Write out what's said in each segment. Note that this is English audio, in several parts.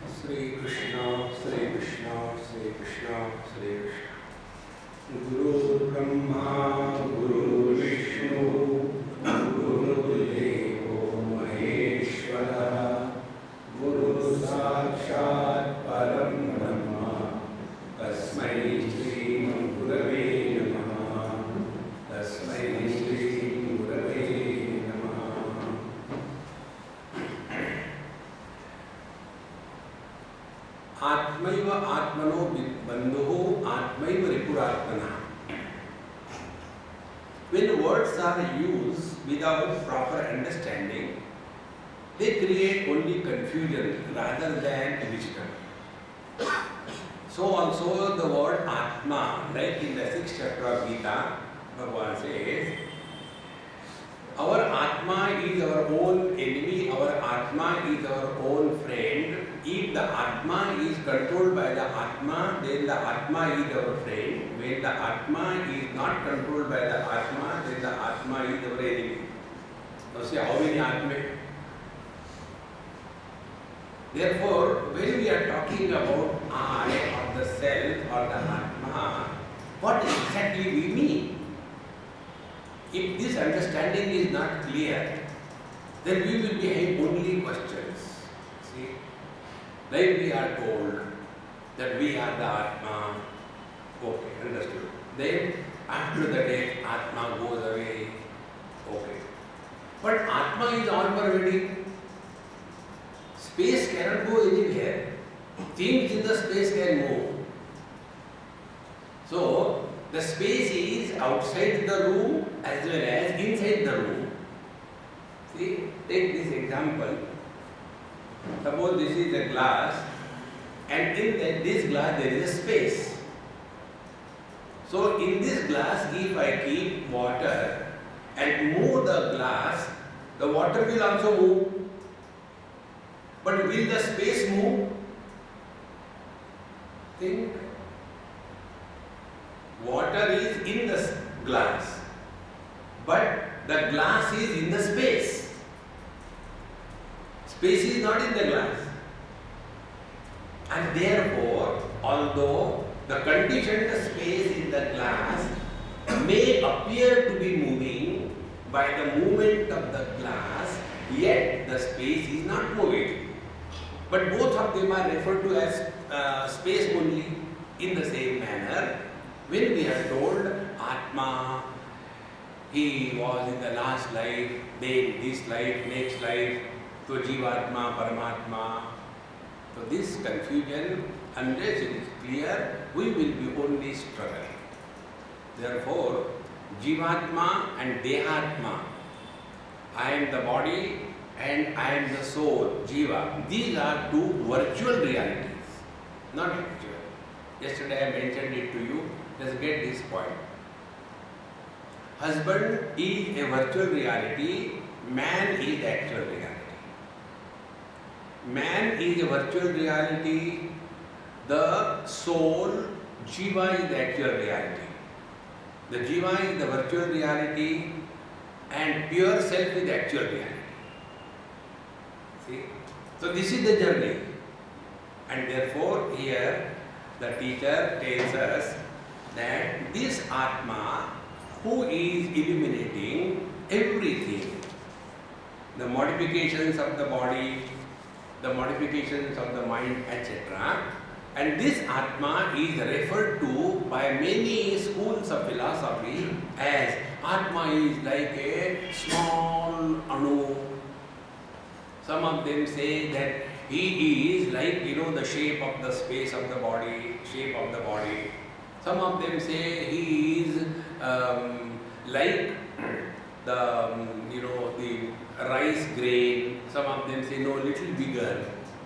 Sri Krishna, Sri Krishna, Sri Krishna, Sri Krishna. Guru Brahma, Guru Vishnu, Guru Devo Maheshwara, Guru Sakshat Param Brahma, Tasmai Shri Gurave Namaha, Tasmai Shri Gurave Namaha. आत्मैव आत्मनो बंधुः आत्मैव रिपुरात्मनः. When words are used without proper understanding, they create only confusion rather than wisdom. So also the word Atma, like in the 6th chapter of Gita, Bhagavan says, our Atma is our own enemy, our Atma is our own friend. If the Atma is controlled by the Atma, then the Atma is our friend. When the Atma is not controlled by the Atma, then the Atma is our enemy. Now see how many Atma? Therefore, when we are talking about I or the self or the Atma, what exactly we mean? If this understanding is not clear, then we will be having only questions. See? Like we are told that we are the Atma. Okay, understood. Then after the death, Atma goes away. Okay. But Atma is all-pervading. Space cannot go anywhere. Things in the space can move. So, the space is outside the room as well as inside the room. See, take this example. Suppose this is a glass and in this glass there is a space. So, in this glass if I keep water and move the glass, the water will also move. But will the space move? Think. Water is in the glass, but the glass is in the space. Space is not in the glass. And therefore, although the conditioned space in the glass may appear to be moving by the movement of the glass, yet the space is not moving. But both of them are referred to as space only in the same manner. When we are told Atma, he was in the last life, then this life, next life, so Jivatma, Paramatma. So this confusion, unless it is clear, we will be only struggling. Therefore, Jivatma and Dehatma, I am the body and I am the soul, Jiva. These are two virtual realities, not actual. Yesterday I mentioned it to you. Let's get this point. Husband is a virtual reality, man is the actual reality. Man is a virtual reality, the soul, Jiva is the actual reality. The Jiva is the virtual reality and pure self is the actual reality. See? So this is the journey. And therefore here the teacher tells us that this Atma who is illuminating everything, the modifications of the body, the modifications of the mind, etc. And this Atma is referred to by many schools of philosophy as Atma is like a small Anu. Some of them say that he is like, the shape of the space of the body, shape of the body. Some of them say he is like the rice grain. Some of them say no, little bigger.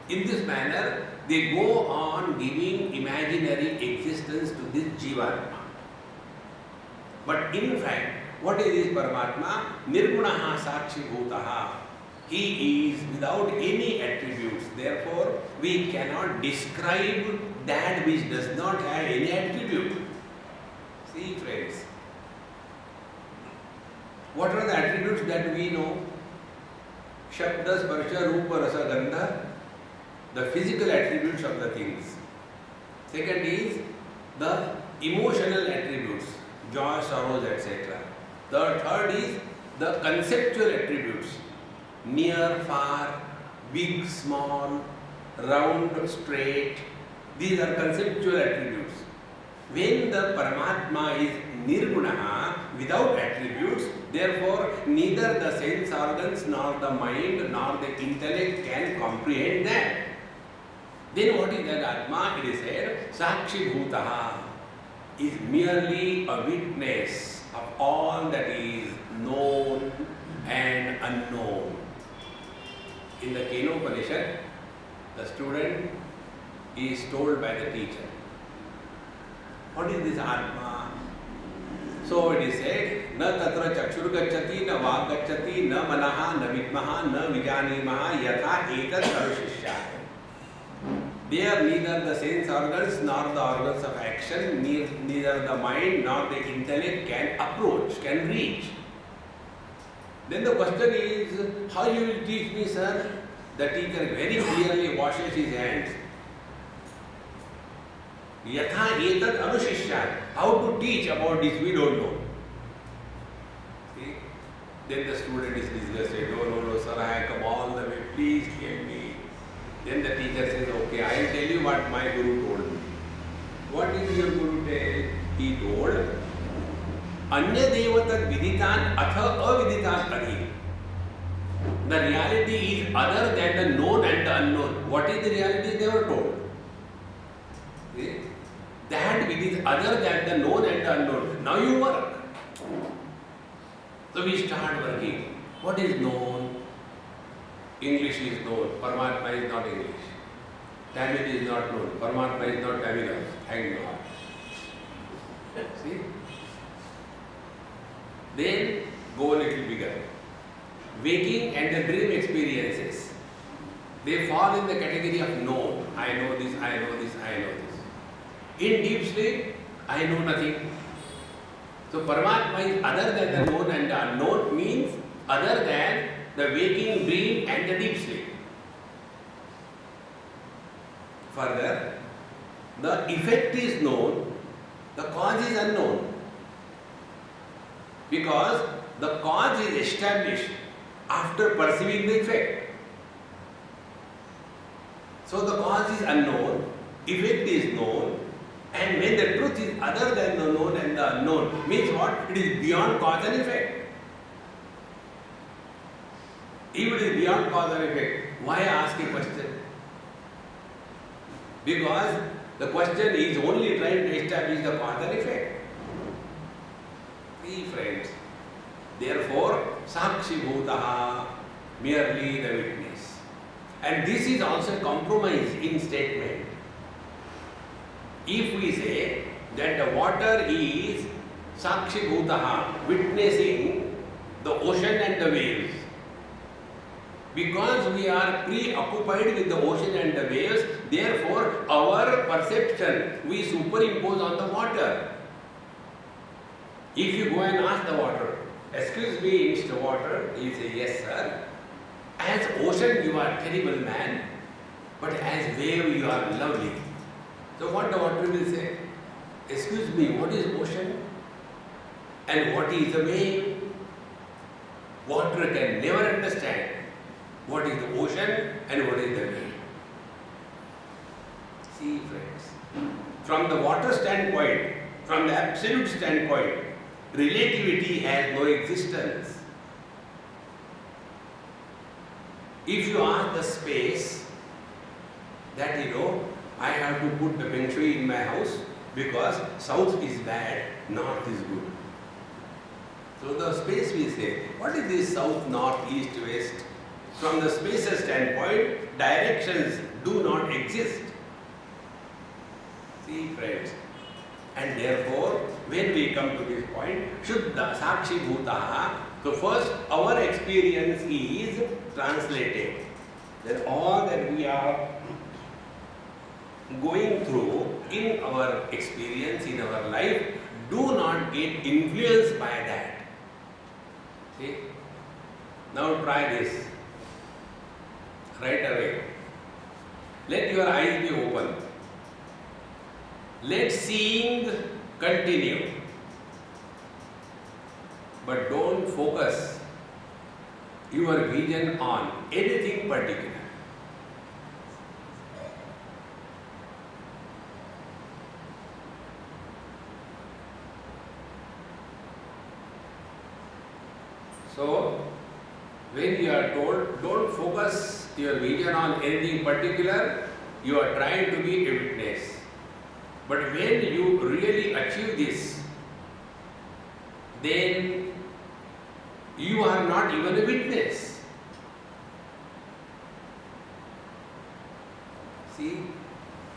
In this manner, they go on giving imaginary existence to this Jivatma. But in fact, what is this Paramatma? Nirgunaha Sakshi Bhutaha. He is without any attributes. Therefore, we cannot describe that which does not have any attribute. See, friends, what are the attributes that we know? Shabda, Sparsha, Rupa, Rasa, Gandha. the physical attributes of the things. Second is the emotional attributes, joy, sorrows, etc. The third is the conceptual attributes, near, far, big, small, round, straight. These are conceptual attributes. When the Paramatma is Nirguna, without attributes, therefore neither the sense organs nor the mind nor the intellect can comprehend that. Then what is that Atma? It is said, Sakshi Bhutaha is merely a witness of all that is known and unknown. In the Kenopanishad, the student is told by the teacher, what is this Atma? So it is said, na tatra chakshur gacchati, na vag gacchati, na manaha, na vidmaha, na vijanimaha, yatha etat sarvashishya. There neither the sense organs nor the organs of action, neither the mind nor the intellect can approach, can reach. Then the question is, how you will teach me, sir? The teacher very clearly washes his hands. Yatha etat anushishya. How to teach about this, we don't know. See? Then the student is disgusted. No, sir, I have come all the way. Please help me. Then the teacher says, okay, I will tell you what my Guru told me. What did your Guru tell? He told, Anya devatat viditan atha aviditan adhi. The reality is other than the known and the unknown. What is the reality they were told? See? That which is other than the known and the unknown. Now you work. So we start working. What is known? English is known. Paramatma is not English. Tamil is not known. Paramatma is not Tamil. Thank God. See? Then go a little bigger. Waking and the dream experiences. They fall in the category of known. I know this, I know this, I know this. In deep sleep, I know nothing. So Paramatma is other than the known and the unknown, means other than the waking, dream and the deep sleep. Further, the effect is known, the cause is unknown. Because the cause is established after perceiving the effect. So the cause is unknown, effect is known, and when the truth is other than the known and the unknown, means what? It is beyond cause and effect. If it is beyond cause and effect, why ask a question? Because the question is only trying to establish the cause and effect. See, friends, therefore, Sakshi Bhutaha, merely the witness. And this is also a compromise in statement. If we say that the water is Sakshi Bhutaha, witnessing the ocean and the waves, because we are preoccupied with the ocean and the waves, therefore our perception we superimpose on the water. If you go and ask the water, excuse me, Mr. Water, he will say, yes, sir. As ocean you are terrible man, but as wave you are lovely. So what the water will say? Excuse me, what is ocean? And what is a wave? Water can never understand what is the ocean and what is the wave. See, friends, from the water standpoint, from the absolute standpoint, relativity has no existence. If you ask the space that I have to put the feng shui in my house because south is bad, north is good. So the space we say, what is this south, north, east, west? From the space's standpoint, directions do not exist. See, friends, and therefore, when we come to this point, Shuddha Sakshi Bhutaha, so first our experience is translated. Then all that we are going through in our experience, in our life, do not get influenced by that. See? Now try this right away. Let your eyes be open. Let seeing continue. But don't focus your vision on anything particular. So, when you are told, don't focus your vision on anything particular, you are trying to be a witness. But when you really achieve this, then you are not even a witness. See,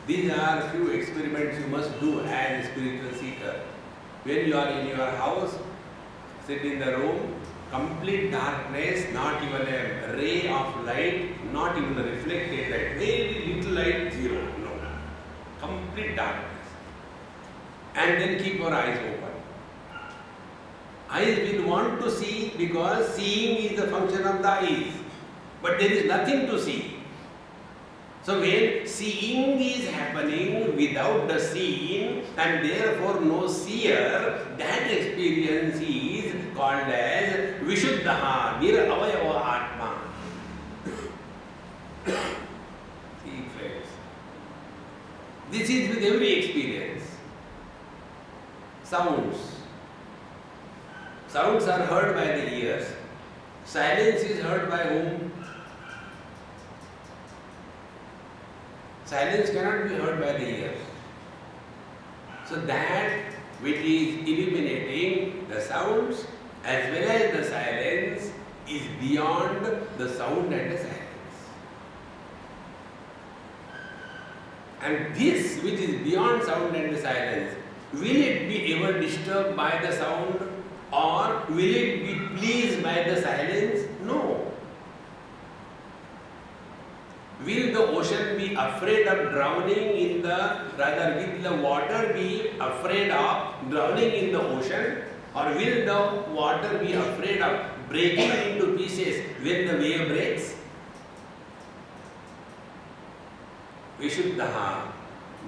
these are few experiments you must do as a spiritual seeker. When you are in your house, sit in the room, complete darkness, not even a ray of light, not even a reflected light, very little light, zero, no, complete darkness. And then keep your eyes open. Eyes will want to see because seeing is the function of the eyes, but there is nothing to see. So when seeing is happening without the seen and therefore no seer, that experience is called as Vishuddha Niravayava Atma. See friends, this is with every experience. Sounds. Sounds are heard by the ears. Silence is heard by whom? Silence cannot be heard by the ears. So that which is illuminating the sounds as well as the silence is beyond the sound and the silence. And this which is beyond sound and the silence, will it be ever disturbed by the sound or will it be pleased by the silence? No. Will the ocean be afraid of drowning in the, rather will the water be afraid of drowning in the ocean, or will the water be afraid of breaking into pieces when the wave breaks? Vishuddha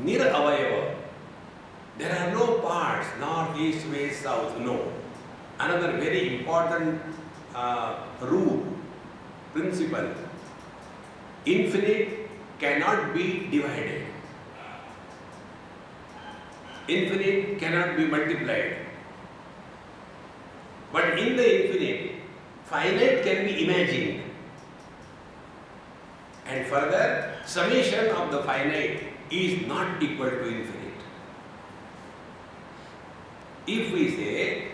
Niravayava. There are no parts, north, east, west, south, no. Another very important rule, principle. Infinite cannot be divided. Infinite cannot be multiplied. But in the infinite, finite can be imagined. And further, summation of the finite is not equal to infinite. If we say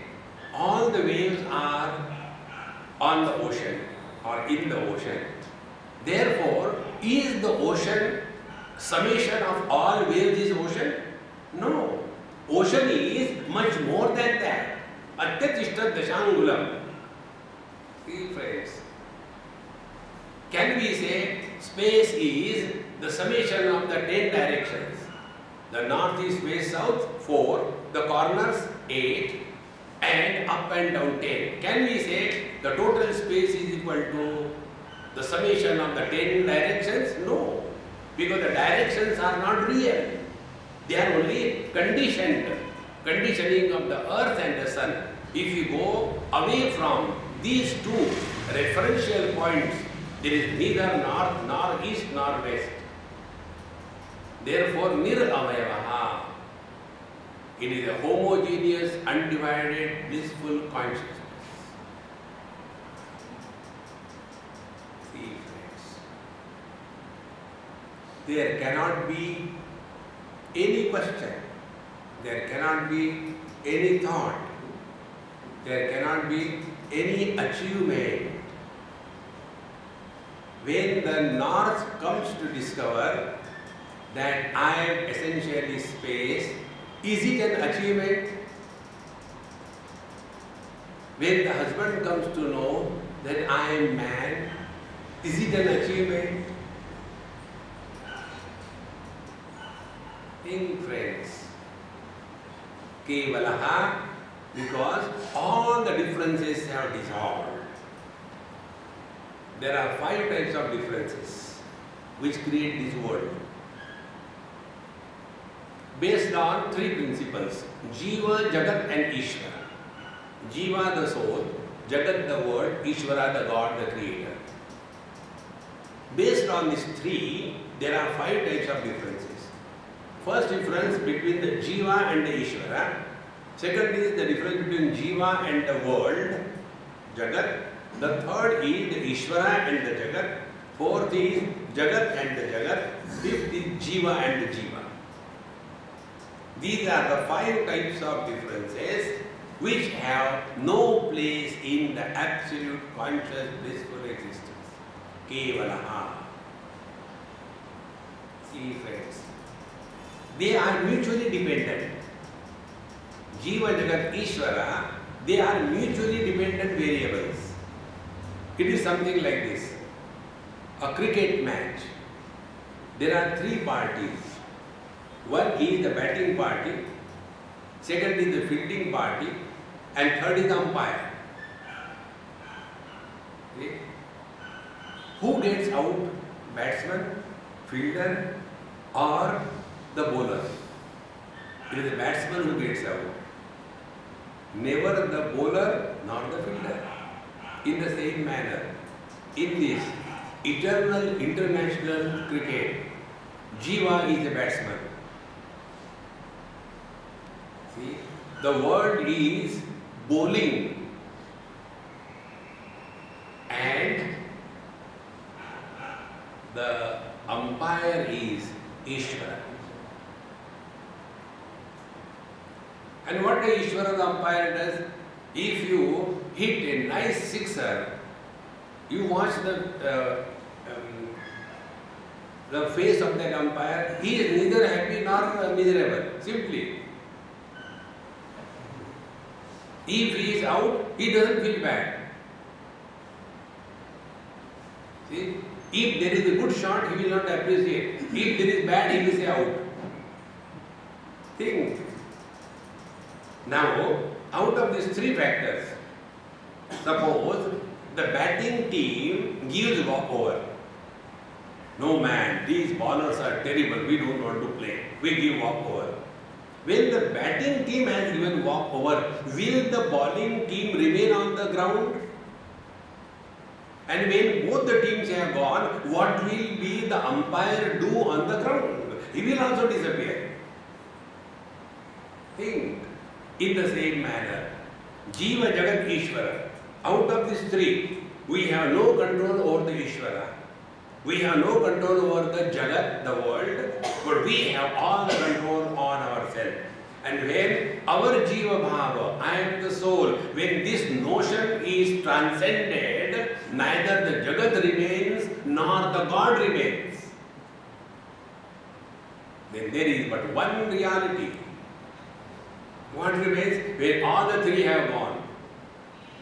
all the waves are on the ocean or in the ocean, therefore, is the ocean summation of all waves is ocean? No. Ocean is much more than that. Atyatishta dashangulam. See friends, can we say space is the summation of the 10 directions? The north, east, west, south 4, the corners 8, and up and down 10. Can we say the total space is equal to the summation of the 10 directions? No, because the directions are not real. They are only conditioning of the earth and the sun. If you go away from these two referential points, there is neither north nor east nor west. Therefore, Niravayavaha. It is a homogeneous, undivided, blissful consciousness. See friends, there cannot be any question, there cannot be any thought, there cannot be any achievement when the north comes to discover that I am essentially space. Is it an achievement? When the husband comes to know that I am man, is it an achievement? Think friends, Kevalaha, because all the differences have dissolved. There are 5 types of differences. which create this world. Based on three principles: Jiva, Jagat and Ishvara. Jiva the soul, Jagat the world, Ishvara the God, the creator. Based on these three, there are 5 types of differences. First difference between the Jiva and the Ishvara. Second is the difference between Jiva and the world, Jagat. The third is the Ishvara and the Jagat. Fourth is Jagat and the Jagat. Fifth is Jiva and the Jiva. These are the 5 types of differences which have no place in the absolute conscious blissful existence. Kevalaha. See friends, they are mutually dependent. Jiva, Jagat, Ishvara, they are mutually dependent variables. It is something like this. A cricket match. There are 3 parties. One is the batting party, second is the fielding party, and third is the umpire. Okay. Who gets out? Batsman, fielder, or the bowler? It is the batsman who gets out. Never the bowler nor the fielder. In the same manner, in this eternal international cricket, Jiva is the batsman. See, the world is bowling and the umpire is Ishvara. And what the Ishvara, the umpire, does, if you hit a nice sixer, you watch the face of that umpire, he is neither happy nor miserable, simply. If he is out, he doesn't feel bad. See? If there is a good shot, he will not appreciate. If there is bad, he will say out. Think. Now, out of these 3 factors, suppose the batting team gives walkover. No man, these bowlers are terrible, we don't want to play. We give walkover. When the batting team has given walkover, will the bowling team remain on the ground? And when both the teams have gone, what will be the umpire do on the ground? He will also disappear. Think. In the same manner, Jiva, Jagat, Ishvara. Out of these 3, we have no control over the Ishvara. We have no control over the Jagat, the world, but we have all the control on ourselves. And when our Jiva Bhava, I am the soul, when this notion is transcended, neither the Jagat remains nor the God remains. Then there is but one reality. What remains? When all the 3 have gone,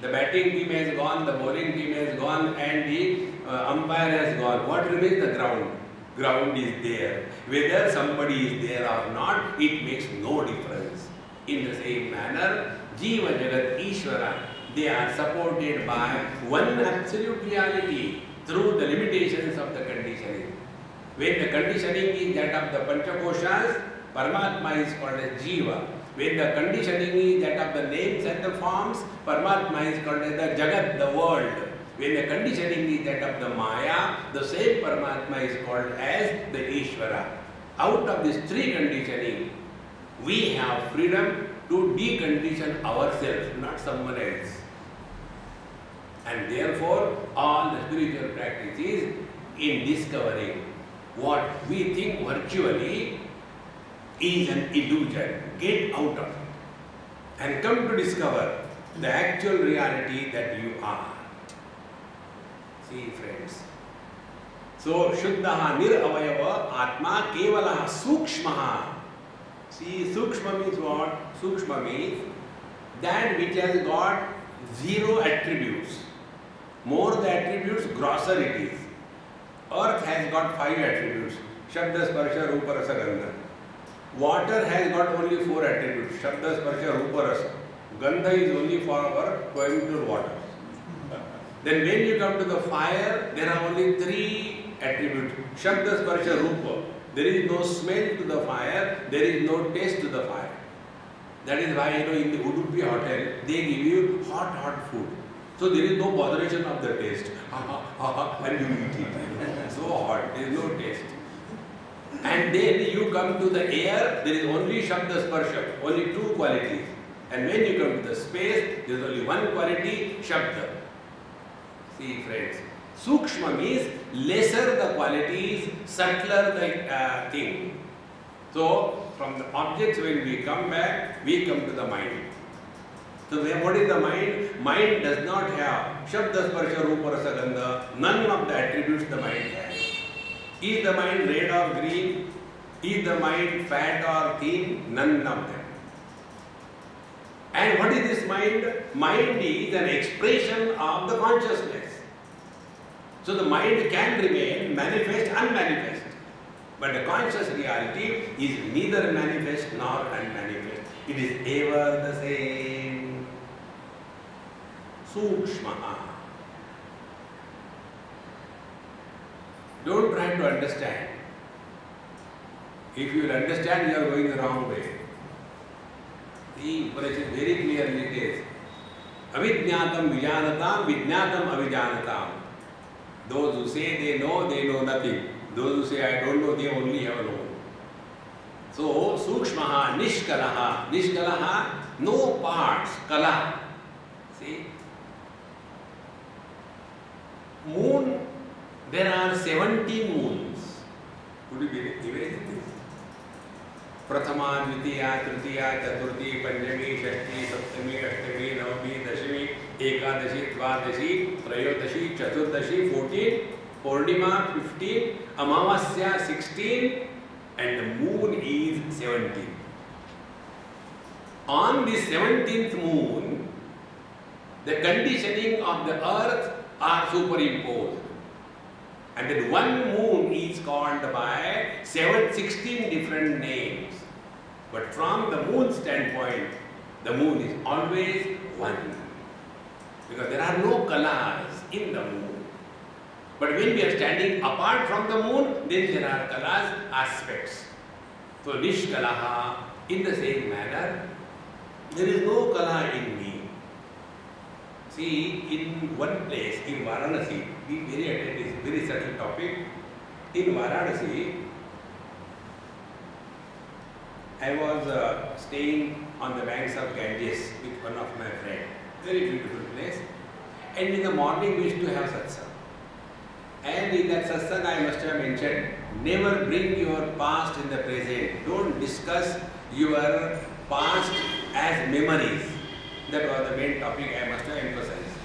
the batting team has gone, the bowling team has gone, and the umpire has gone. What remains? The ground. Ground is there. Whether somebody is there or not, it makes no difference. In the same manner, Jiva, Jagat, Ishvara, they are supported by one absolute reality through the limitations of the conditioning. When the conditioning is that of the Panchakoshas, Paramatma is called as Jiva. When the conditioning is that of the names and the forms, Paramatma is called as the Jagat, the world. When the conditioning is that of the Maya, the same Paramatma is called as the Ishvara. Out of these 3 conditioning, we have freedom to decondition ourselves, not someone else. And therefore, all the spiritual practices in discovering what we think virtually is an illusion. Get out of it and come to discover the actual reality that you are. See friends. So, Shuddhaha Niravayava Atma Kevalaha Sukshmaha. See, Sukshma means what? Sukshma means that which has got 0 attributes. More the attributes, grosser it is. Earth has got 5 attributes. Shabda, Sparsha, Rupa, Rasa, Gandha. Water has got only 4 attributes. Shabda, Sparsha, Rupa, Rasa. Gandha is only for our Coimbatore water. Then when you come to the fire, there are only 3 attribute. Shabda, Sparsha, Rupa. There is no smell to the fire, there is no taste to the fire. That is why, in the Udupi hotel, they give you hot food. So there is no botheration of the taste. And you eat it. So hot, there is no taste. And then you come to the air, there is only Shabda, Sparsha, only two qualities. And when you come to the space, there is only one quality, Shabda. See, friends, Sukshma means lesser the qualities, subtler the thing. So, from the objects, when we come back, we come to the mind. So, what is the mind? Mind does not have Shabda, Sparsha, Rupa, Rasa, Gandha. None of the attributes the mind has. Is the mind red or green? Is the mind fat or thin? None of them. And what is this mind? Mind is an expression of the consciousness. So the mind can remain manifest, unmanifest. But the conscious reality is neither manifest nor unmanifest. It is ever the same. Sukshma. Don't try to understand. If you will understand, you are going the wrong way. The Upanishad very clearly says, Avidjnatam vijanatam, vijnatam avijanatam. Those who say they know nothing. Those who say I don't know, they only have known. So, Sukshmaha, Nishkalaha. Nishkalaha, no parts, Kala. See? Moon, there are 17 moons. Could you believe this? Prathama, Dvitiya, Tritiya, Chaturthi, Panchami, Shashti, Saptami, Ashtami, Navami, Dashami, Ekadashi, Dvadashi, Trayodashi, Chaturdashi, 14, Purnima, 15, Amavasya, 16, and the moon is 17. On the 17th moon, the conditioning of the earth are superimposed. And then one moon is called by 16 different names. But from the moon standpoint, the moon is always one. Because there are no kalas in the moon. But when we are standing apart from the moon, then there are kalas, aspects. So Nishkalaha, in the same manner, there is no kala in me. See, in one place, in Varanasi, be very attentive, very subtle topic. In Varanasi, I was staying on the banks of Ganges with one of my friends. Very beautiful place. And in the morning we used to have satsang. And in that satsang I must have mentioned, never bring your past in the present. Don't discuss your past as memories. That was the main topic I must have emphasized.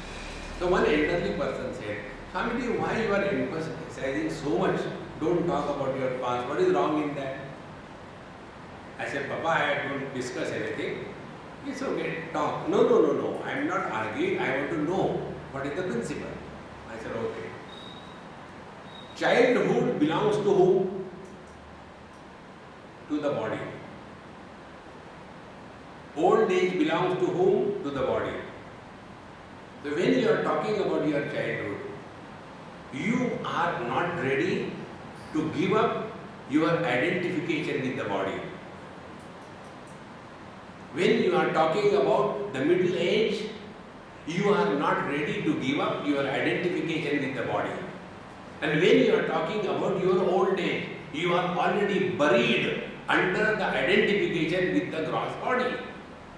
So one elderly person said, Swamiji, why you are emphasizing so much? Don't talk about your past. What is wrong in that? I said, Papa, I don't discuss anything. It's okay, talk. No. I am not arguing. I want to know what is the principle. I said, okay. Childhood belongs to whom? To the body. Old age belongs to whom? To the body. So when you are talking about your childhood, you are not ready to give up your identification with the body. When you are talking about the middle age, you are not ready to give up your identification with the body. And when you are talking about your old age, you are already buried under the identification with the gross body.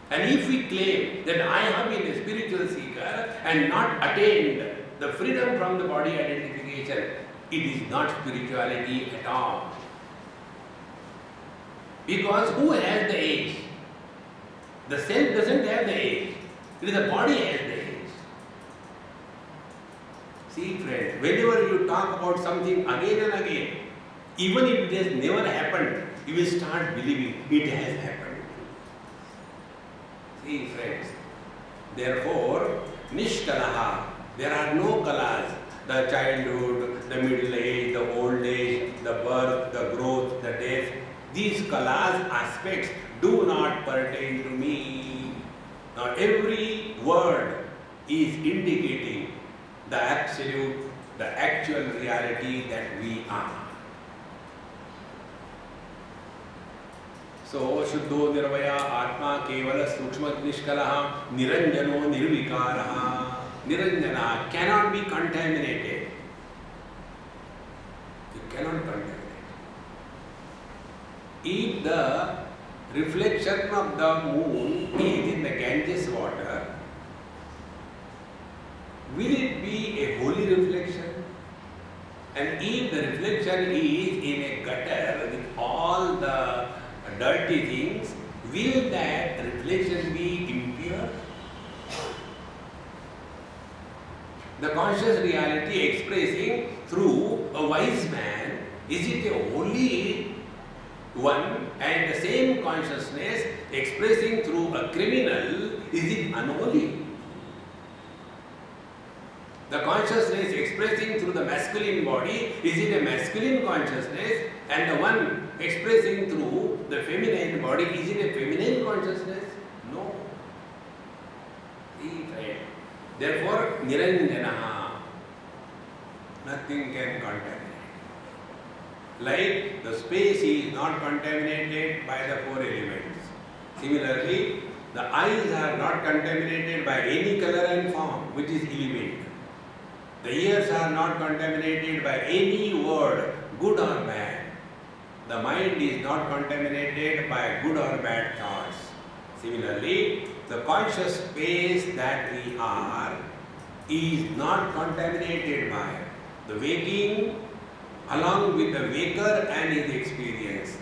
And if we claim that I have been a spiritual seeker and not attained the freedom from the body identification, it is not spirituality at all. Because who has the age? The self doesn't have the age. It is the body has the age. See, friend, whenever you talk about something again and again, even if it has never happened, you will start believing it has happened. See, friends, therefore, Nishkalaha, there are no kalas. The childhood, the middle age, the old age, the birth, the growth, the death. These kalas, aspects, do not pertain to me. Now every word is indicating the absolute the actual reality that we are. So, Shuddho Nirvaya Atma Kevala Sukshma Nishkalaha Niranjano Nirvikaraha. Niranjana cannot be contaminated. You cannot contaminate. If the reflection of the moon is in the Ganges water, will it be a holy reflection? And if the reflection is in a gutter with all the dirty things, will that reflection be impure? The conscious reality expressing through a wise man, is it a holy one? And the same consciousness expressing through a criminal, is it unholy? The consciousness expressing through the masculine body, is it a masculine consciousness? And the one expressing through the feminine body, is it a feminine consciousness? No. Therefore, Niranjanaha, nothing can contaminate. Like the space is not contaminated by the four elements. Similarly, the eyes are not contaminated by any color and form which is element. The ears are not contaminated by any word, good or bad. The mind is not contaminated by good or bad thoughts. Similarly, the conscious space that we are is not contaminated by the waking along with the waker and his experience,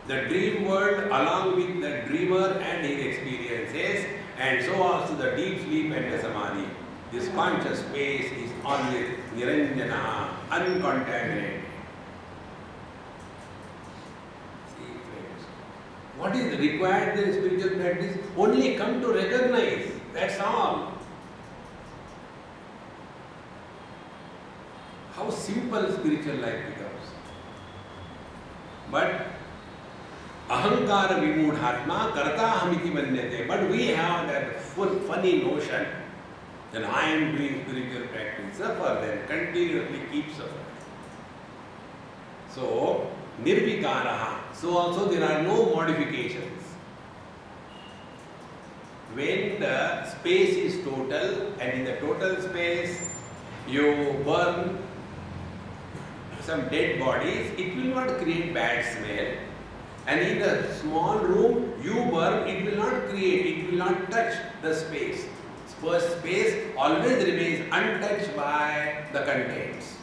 the dream world along with the dreamer and his experiences, and so also the deep sleep and the samadhi. This conscious space is always Niranjana, uncontaminated. See, friends, what is required in spiritual practice? Only come to recognize, that's all. How simple spiritual life becomes. But ahankara vimudhatma karta hamiti manyate. But we have that funny notion that I am doing spiritual practice. Suffer then, continuously keep suffering. So, nirvikaraha. So also there are no modifications. When the space is total, and in the total space you burn some dead bodies, it will not create bad smell. And in the small room you burn, it will not create, it will not touch the space. First space always remains untouched by the contents.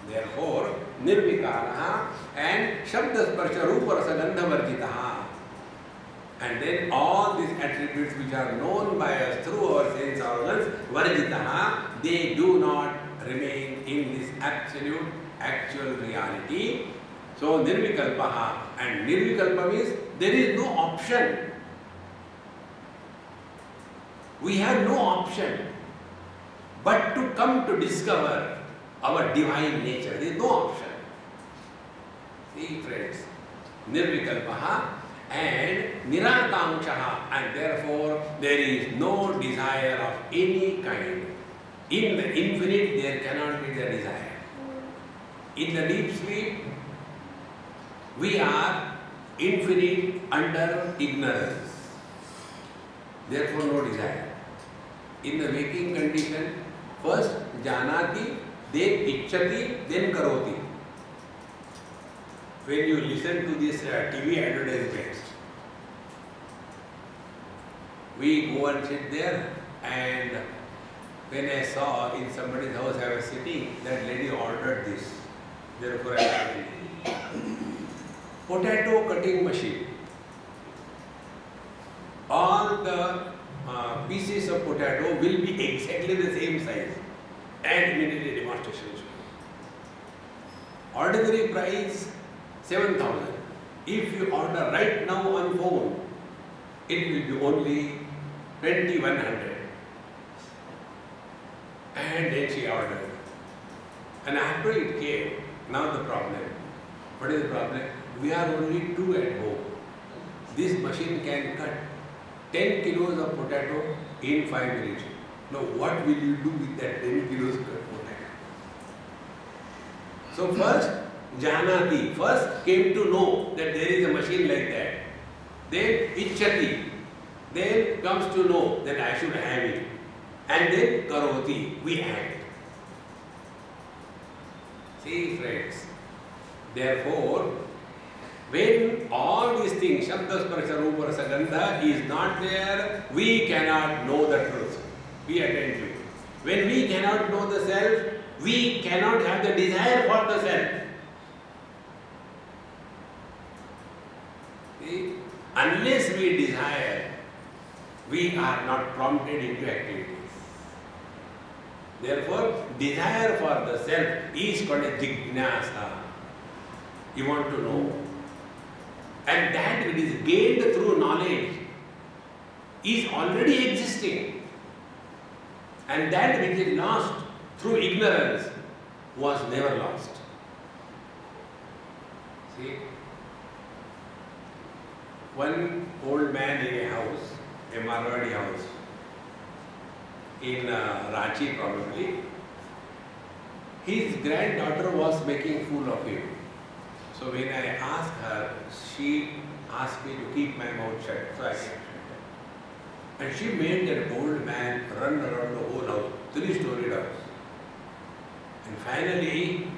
Therefore, nirvikaraha and shabda sparsha rupa rasa gandha varjitaha. And then all these attributes which are known by us through our sense organs, varjitaha, they do not remain in this absolute actual reality. So nirvikalpaha, and nirvikalpa means there is no option. We have no option but to come to discover our divine nature. There is no option. See, friends, nirvikalpaha and nirakangshaha, and therefore there is no desire of any kind. In the infinite there cannot be the desire. In the deep sleep, we are infinite under ignorance. Therefore, no desire. In the waking condition, first janati, then ichchati, then karoti. When you listen to this TV advertisements, we go and sit there, and when I saw in somebody's house I was sitting, that lady ordered this. Therefore, I got it. Potato cutting machine. All the pieces of potato will be exactly the same size, and immediately demonstration. Ordinary price 7,000. If you order right now on phone, it will be only 2,100. And then she ordered. And after it came, now the problem. What is the problem? We are only two at home. This machine can cut 10 kilos of potato in 5 minutes. Now what will you do with that 10 kilos of potato? So first, janati, first came to know that there is a machine like that. Then ichchati, then comes to know that I should have it. And then karoti, we act. See friends, therefore, when all these things, Shabda, Sparsha, Rupa, Rasa, Gandha is not there, we cannot know the truth. Be attentive. When we cannot know the self, we cannot have the desire for the self. See? Unless we desire, we are not prompted into activities. Therefore, desire for the self is called a jignasa. You want to know. And that which is gained through knowledge is already existing. And that which is lost through ignorance was never lost. See? One old man in a house, a Marwadi house, in Ranchi probably, his granddaughter was making fool of him. So when I asked her, she asked me to keep my mouth shut. So I kept shut. And she made that old man run around the whole house, 3-storied house. And finally,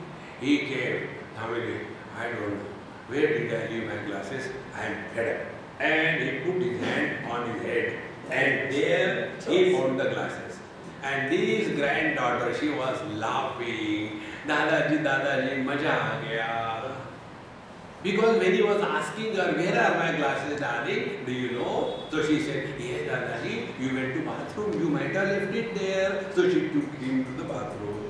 he came. Thamili, I don't know. Where did I leave my glasses? I am fed up. And he put his hand on his head. And there he found the glasses. And this granddaughter, she was laughing. Dadaji, maja aa gaya. Because when he was asking her, where are my glasses, darling? Do you know? So she said, yes, Dadaji, you went to bathroom. You might have left it there. So she took him to the bathroom.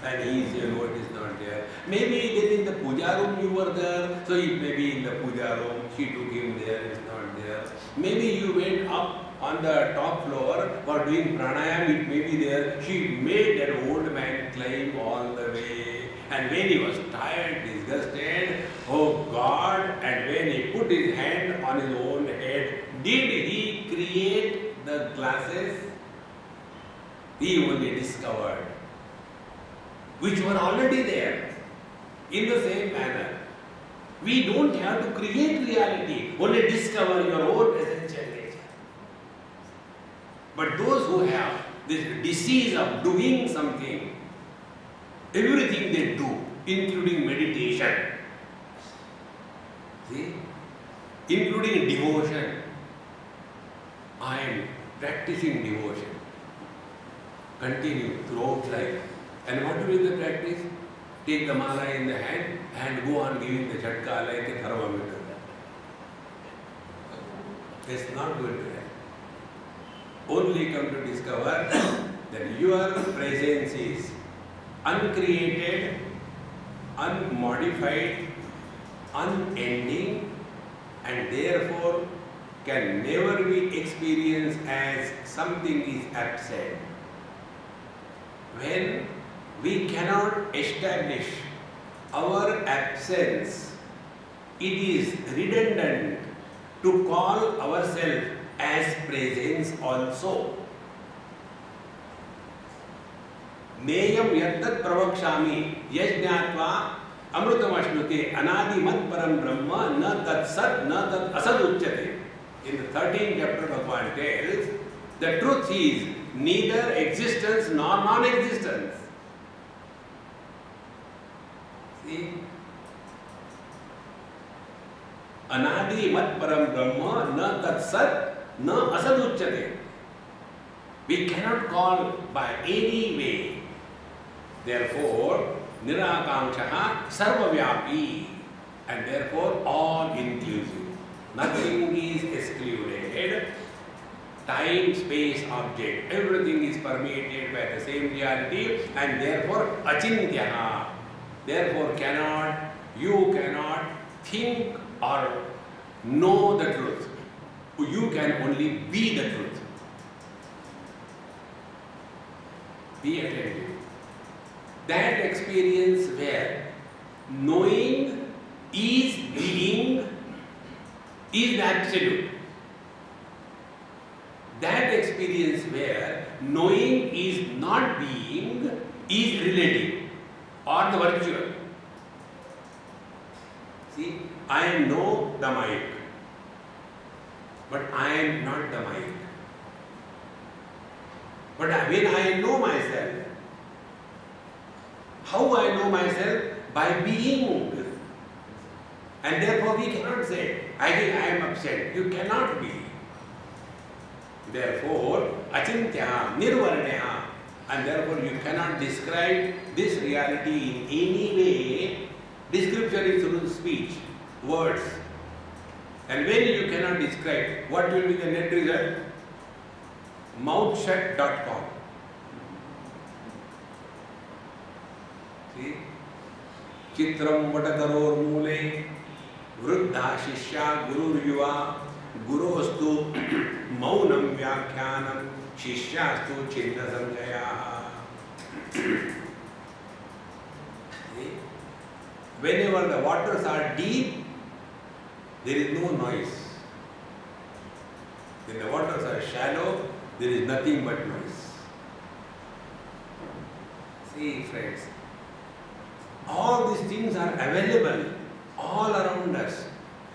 And he said, no, it is not there. Maybe then in the puja room you were there. So it may be in the puja room. She took him there. It's not there. Maybe you went up on the top floor for doing pranayam. It may be there. She made that old man climb all the way. And when he was tired, disgusted, oh God, and when he put his hand on his own head, did he create the glasses? He only discovered, which were already there. In the same manner, we don't have to create reality, only discover your own essential nature. But those who have this disease of doing something, everything they do, including meditation, see, including devotion. I am practicing devotion. Continue throughout life. And what will be the practice? Take the mala in the hand and go on giving the jhatka like a thermometer. It's not going to happen. Only come to discover that your presence is uncreated, unmodified, unending, and therefore can never be experienced as something is absent. When we cannot establish our absence, it is redundant to call ourselves as presence also. Neyam yattat pravakshami yajnatva amrutamashnuke anadimat param brahma na tat sat na tat asad uchyate. In the 13th chapter, Bhagavan tells, the truth is neither existence nor non-existence. See? Anadi mat param brahma na tat sat na asad uchyate. We cannot call by any way. Therefore, nirakangshaha sarvavyapi, and therefore all inclusive. Nothing is excluded. Time, space, object, everything is permeated by the same reality, and therefore achintyaha. Therefore you cannot think or know the truth. You can only be the truth. Be attentive. That experience where knowing is being is absolute. That experience where knowing is not being is relative or the virtual. I know the mic, but I am not the mic. But when I know myself, how I know myself? By being. And therefore we cannot say, I am absent. You cannot be. Therefore, achintya, nirvarnaya, and therefore you cannot describe this reality in any way. Description is through speech, words. And when you cannot describe, what will be the net result? Mouthshut.com. See? Chitram vatakaror mule, vruddha shishya gurur yuva, gurostu maunam vyakhyanam, shishyastu chinna sanjaya. Whenever the waters are deep, there is no noise. When the waters are shallow, there is nothing but noise. See, friends, all these things are available all around us.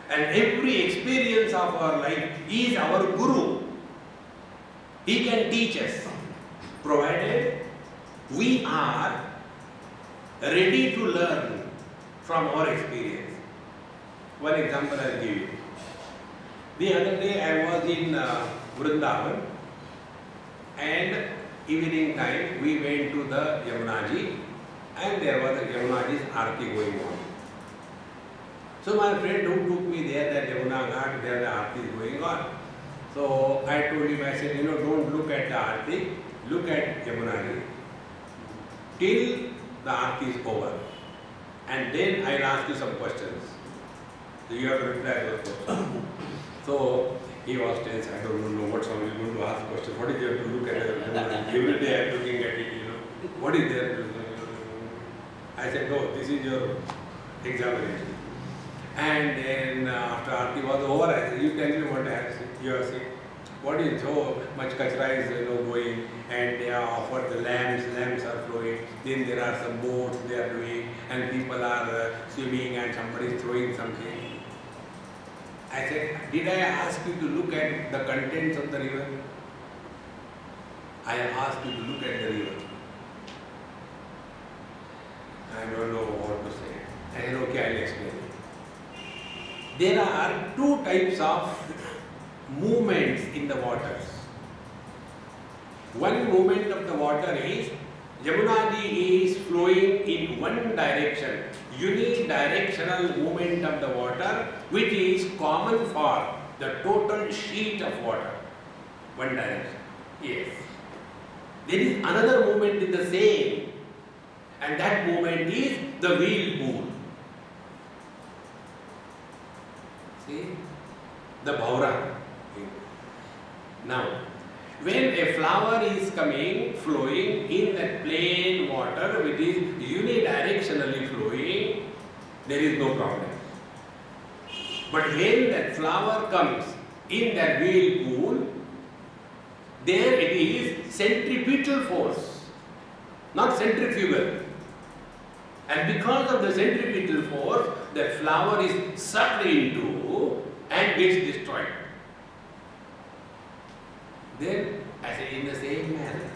And every experience of our life is our guru. He can teach us, provided we are ready to learn from our experience. One example I will give you. The other day I was in Vrindavan, and evening time we went to the Yamunaji, and there was a Yamunaji's Aarti going on. So my friend who took me there, that Yamuna Ghat, there the Aarti is going on. So I told him, I said, don't look at the Aarti, look at Yamunaji till the Aarti is over. And then I'll ask you some questions. So you have to reply those questions. So he was tense. I don't know what someone is going to ask questions. What is there to look at? Every day I'm looking at it, What is there? I said, no, this is your examination. And then after Aarti was over, I said, you tell me what you are saying. What is so much kachra is going, and they are offered the lamps are flowing, then there are some boats they are doing, and people are swimming and somebody is throwing something. I said, did I ask you to look at the contents of the river? I asked you to look at the river. I don't know what to say. I said, okay, I'll explain it. There are two types of movements in the waters. One movement of the water is, Yamunaji is flowing in one direction, unidirectional movement of the water, which is common for the total sheet of water. One direction. Yes. There is another movement in the same, and that movement is the whirlpool. See? The bhaura. Now, when a flower is coming, flowing in that plain water, which is unidirectionally flowing, there is no problem. But when that flower comes in that whirlpool, there it is centripetal force, not centrifugal. And because of the centripetal force, the flower is sucked into and gets destroyed. Then, I say, in the same manner,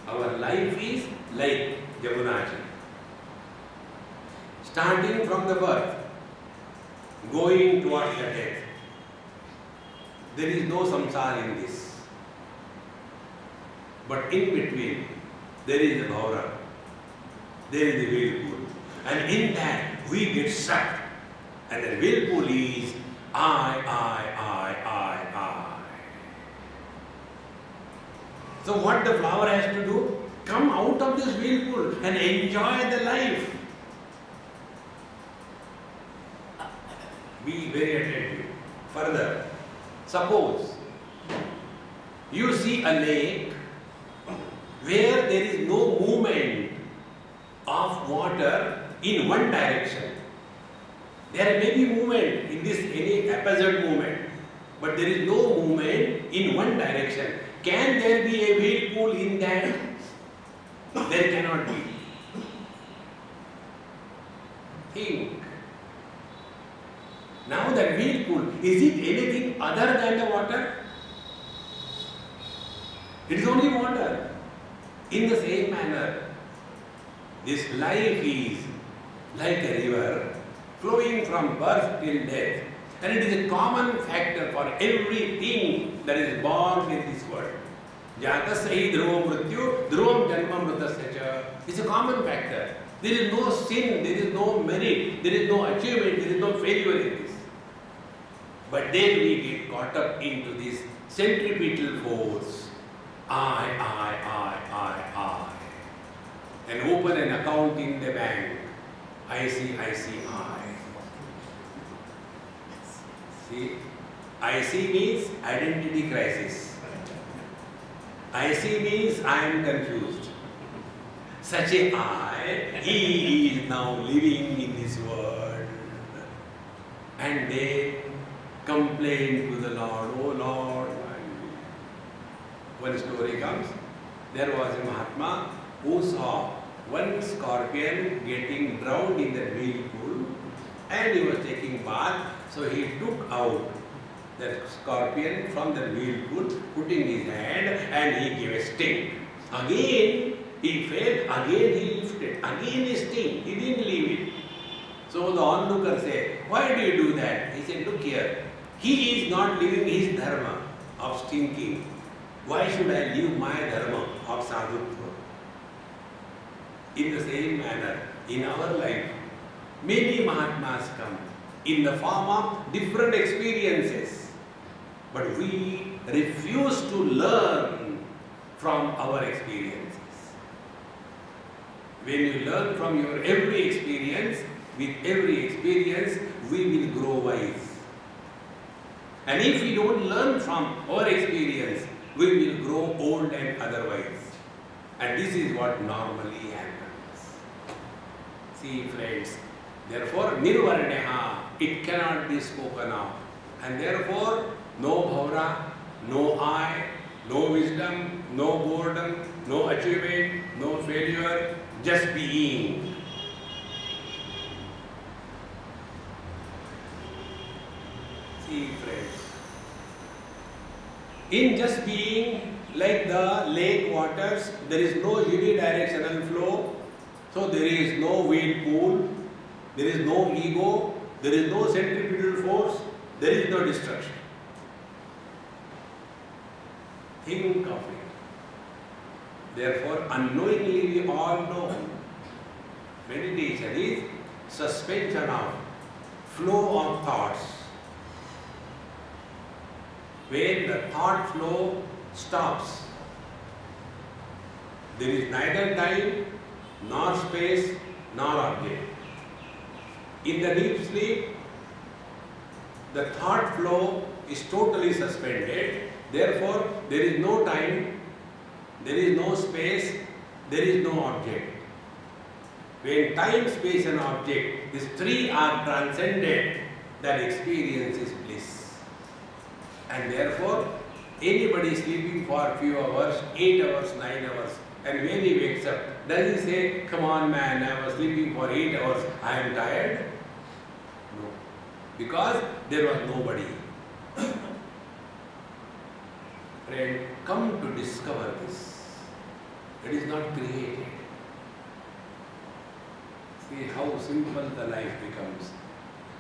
our life is like Yamunaji. Starting from the birth, going towards the death. There is no samsara in this. But in between, there is the bhaura, there is the whirlpool. And in that, we get sucked. And the whirlpool is I. So what the flower has to do? Come out of this whirlpool and enjoy the life. Be very attentive. Further, suppose you see a lake where there is no movement of water in one direction. There may be movement in this, any haphazard movement, but there is no movement in one direction. Can there be a whirlpool in that? There cannot be. Think. Now that whirlpool, is it anything other than the water? It is only water. In the same manner, this life is like a river flowing from birth till death. And it is a common factor for everything that is born in this world. Jatasya hi dhruvam mrityu, dhruvam janma mritasya cha. It's a common factor. There is no sin, there is no merit, there is no achievement, there is no failure in this. But then we get caught up into this centripetal force. I, and open an account in the bank. I. See, IC means identity crisis. IC means I am confused. Such a I, he is now living in this world. And they complain to the Lord, oh Lord. One story comes, there was a Mahatma who saw one scorpion getting drowned in the whirlpool and he was taking bath, so he took out the scorpion from the whirlpool, putting his hand and he gave a sting. Again he fell, again he lifted, again he sting, he didn't leave it. So the onlooker said, why do you do that? He said, look here, he is not living his dharma of stinking. Why should I leave my dharma of sadhutva? In the same manner, in our life, many Mahatmas come in the form of different experiences. But we refuse to learn from our experiences. When you learn from your every experience, with every experience, we will grow wise. And if we don't learn from our experience, we will grow old and otherwise. And this is what normally happens. See friends, therefore nirvarneha, it cannot be spoken of. And therefore no bhavra, no I, no wisdom, no boredom, no achievement, no failure, just being. See friends, in just being, like the lake waters, there is no unidirectional flow, so there is no whirlpool, there is no ego, there is no centripetal force, there is no destruction. Think of it. Therefore, unknowingly we all know meditation is suspension of flow of thoughts. When the thought flow stops, there is neither time, nor space, nor object. In the deep sleep, the thought flow is totally suspended. Therefore, there is no time, there is no space, there is no object. When time, space and object, these three are transcended, that experience is bliss. And therefore, anybody sleeping for a few hours, 8 hours, 9 hours, and when he wakes up, does he say, come on man, I was sleeping for 8 hours, I am tired? No. Because there was nobody. Friend, come to discover this. It is not created. See how simple the life becomes.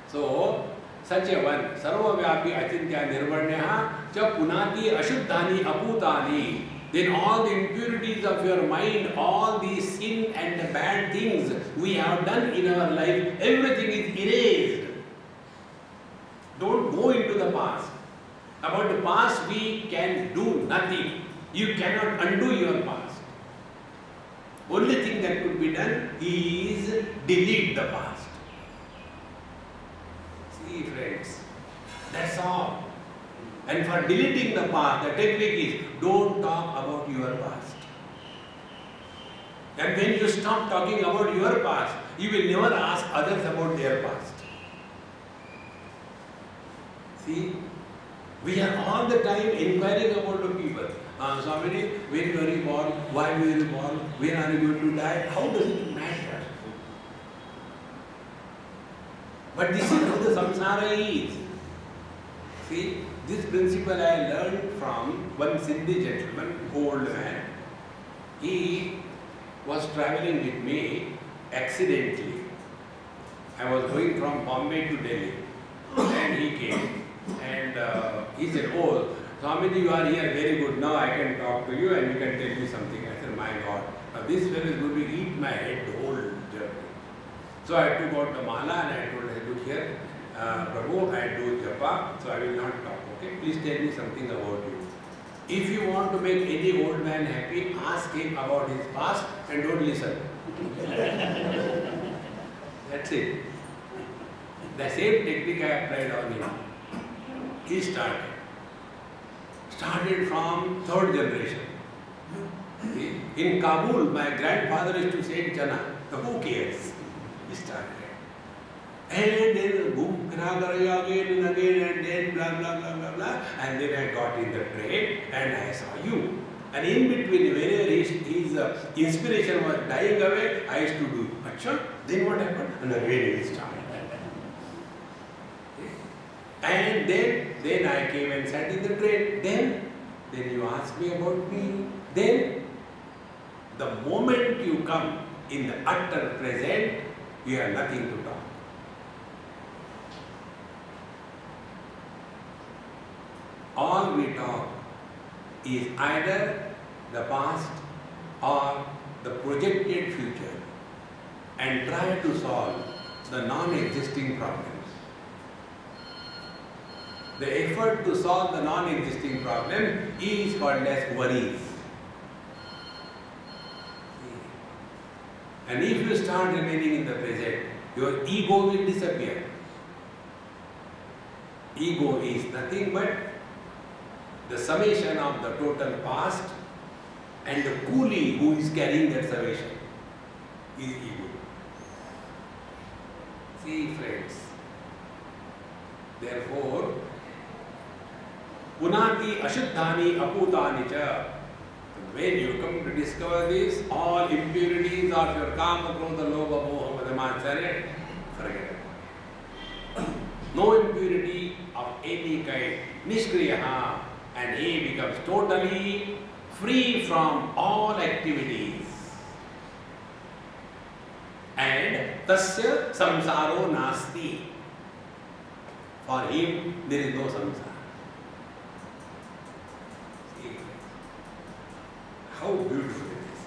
So, such a one, sarvavyapi achintya nirvarnyaha cha punati ashuddhani aputani. Then all the impurities of your mind, all the sin and the bad things we have done in our life, everything is erased. Don't go into the past. About the past we can do nothing. You cannot undo your past. Only thing that could be done is delete the past. See friends, that's all. And for deleting the past, the technique is don't talk about your past. And when you stop talking about your past, you will never ask others about their past. See, we are all the time inquiring about the people. Swamiji, when were you born? Why were you born? When are you going to die? How does it matter? But this is how the samsara is. See, this principle I learned from one Sindhi gentleman, old man. He was traveling with me accidentally. I was going from Bombay to Delhi, and he came and he said, "Oh, Swamiji, you are here, very good. Now I can talk to you and you can tell me something." I said, "My God, now this fellow is going to eat my head the whole journey." So I took out the mala and I told him, "Look here, Prabhu, I do japa, so I will not talk. Okay, please tell me something about you. If you want to make any old man happy, ask him about his past and don't listen." That's it. The same technique I applied on him. He started from third generation. In Kabul, my grandfather used to say Jana, who cares? He started. And then boom, again and again, and then blah blah blah blah blah. And then I got in the train and I saw you. And in between, whenever his inspiration was dying away, I used to do, Acha, then what happened? And again he started. And then I came and sat in the train. Then you asked me about me. Then, the moment you come in the utter present, you have nothing to talk. All we talk is either the past or the projected future and try to solve the non-existing problems. The effort to solve the non-existing problem is called as worries. And if you start remaining in the present, your ego will disappear. Ego is nothing but the summation of the total past and the coolie who is carrying that summation is ego. See, friends, therefore, punati ashuddhani aputani cha. When you come to discover this, all impurities of your kama, krodha, lobha, moha, mada, matsarya, forget it. No impurity of any kind, nishkriyaha, and he becomes totally free from all activities. And tasya samsaro nasti. For him, there is no samsara. How beautiful it is.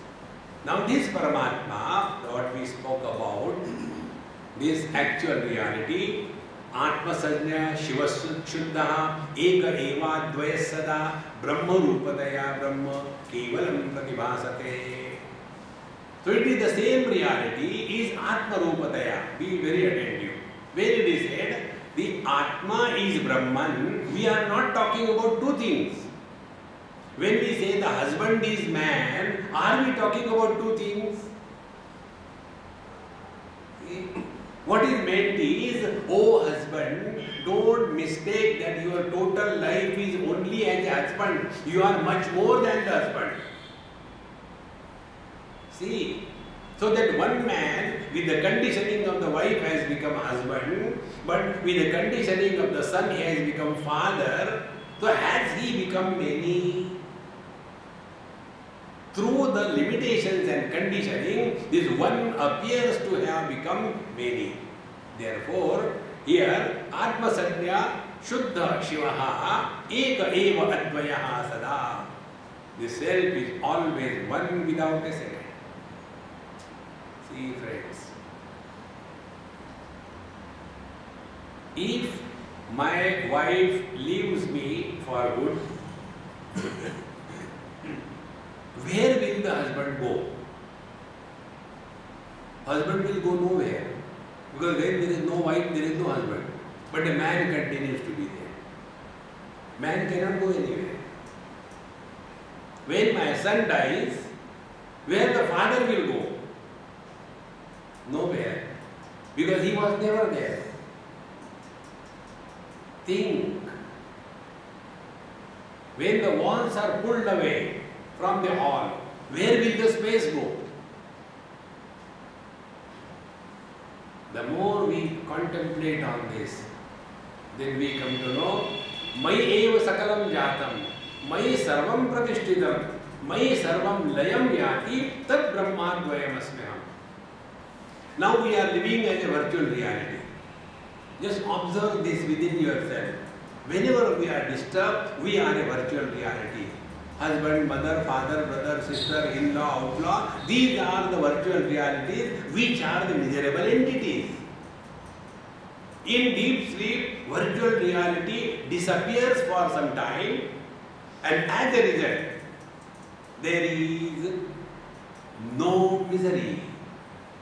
Now this Paramatma, what we spoke about, this actual reality, Atma Sajna, Shiva Shuddha, Eka Eva Dvaya Sada, Brahma Rupadaya Brahma, Kevalam Pratibhasate. So it is the same reality, is Atma Rupadaya. Be very attentive. When it is said, the Atma is Brahman, we are not talking about two things. When we say the husband is man, are we talking about two things? See? What is meant is, oh husband, don't mistake that your total life is only as a husband. You are much more than the husband. See? So that one man, with the conditioning of the wife, has become husband, but with the conditioning of the son, he has become father. So has he become many? Through the limitations and conditioning, this one appears to have become many. Therefore, here, Atma Sajna Shuddha Shivaha Eka Eva Advayaha Sada. The self is always one without a second. See, friends, if my wife leaves me for good, where will the husband go? Husband will go nowhere. Because when there is no wife, there is no husband. But a man continues to be there. Man cannot go anywhere. When my son dies, where the father will go? Nowhere. Because he was never there. Think. When the walls are pulled away from the hall, where will the space go? The more we contemplate on this, Then we come to know, Mai eva sakalam jatam, Mai sarvam pratishthitam, Mai sarvam layam yati, tat brahmadvayam asmiham. Now we are living as a virtual reality. Just observe this within yourself. Whenever we are disturbed, we are a virtual reality. Husband, mother, father, brother, sister, in-law, outlaw, these are the virtual realities which are the miserable entities. In deep sleep, virtual reality disappears for some time, and as a result, there is no misery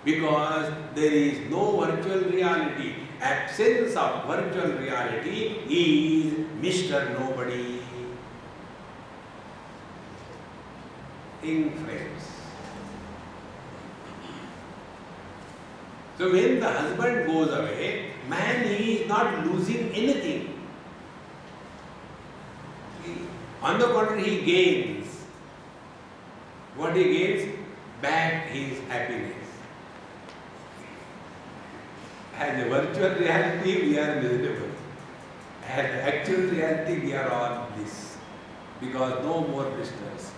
because there is no virtual reality. Absence of virtual reality is Mr. Nobody. In friends. So when the husband goes away, man is not losing anything. On the contrary, he gains. What he gains? Back his happiness. As a virtual reality, we are miserable. As actual reality, we are all bliss. Because no more blisters.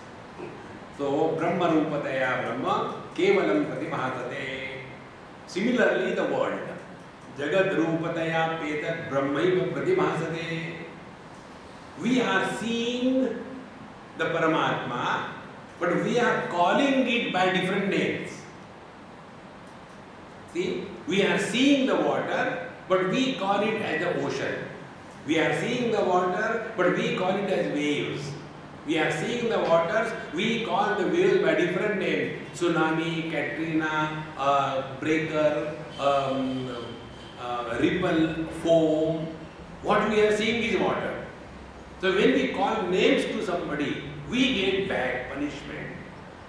So, Brahma Rupataya Brahma Kevalam Pratibhasate. Similarly, the world. Jagad Rupataya Petat Brahmaiva Pratibhasate. We are seeing the Paramatma, but we are calling it by different names. See, we are seeing the water, but we call it as the ocean. We are seeing the water, but we call it as waves. We are seeing the waters, we call the waves by different names. Tsunami, Katrina, breaker, ripple, foam. What we are seeing is water. So when we call names to somebody, we get back punishment.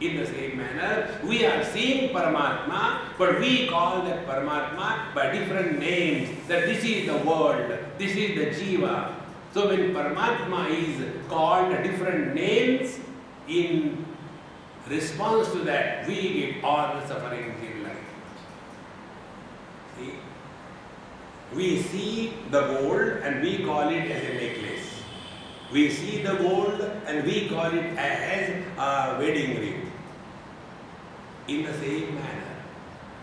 In the same manner, we are seeing Paramatma, but we call that Paramatma by different names. That this is the world, this is the Jiva. So when Paramatma is called different names, in response to that, we get all the sufferings in life. See? We see the gold and we call it as a necklace. We see the gold and we call it as a wedding ring. In the same manner,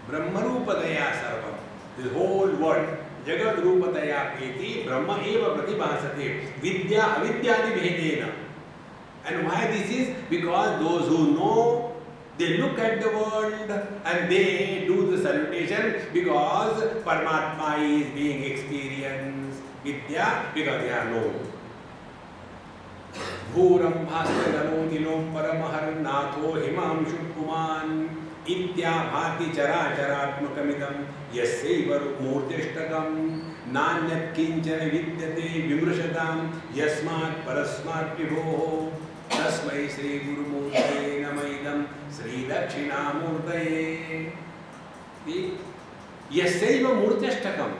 Brahmarupadaya Sarvam, the whole world, Jagad Rupataya Peti, Brahma Eva Pratibhasate, Vidya Avidyadi Bhedena. And why this is? Because those who know, they look at the world and they do the salutation because Paramatma is being experienced. Vidya, because they are known. Bhuram Bhaskagano Dilom Paramahar Natho Himam Shubhuman Itya Bhati Chara Charatmakamidam Yassaiva Murtishtakam Nanyat Kinchana Vidyate Vimrushatam Yasmat Parasmat Vibhoho Tasmai Sri Guru Murtaye Namaidam Sri Dakshina Murtaye. Yassaiva Murtishtakam.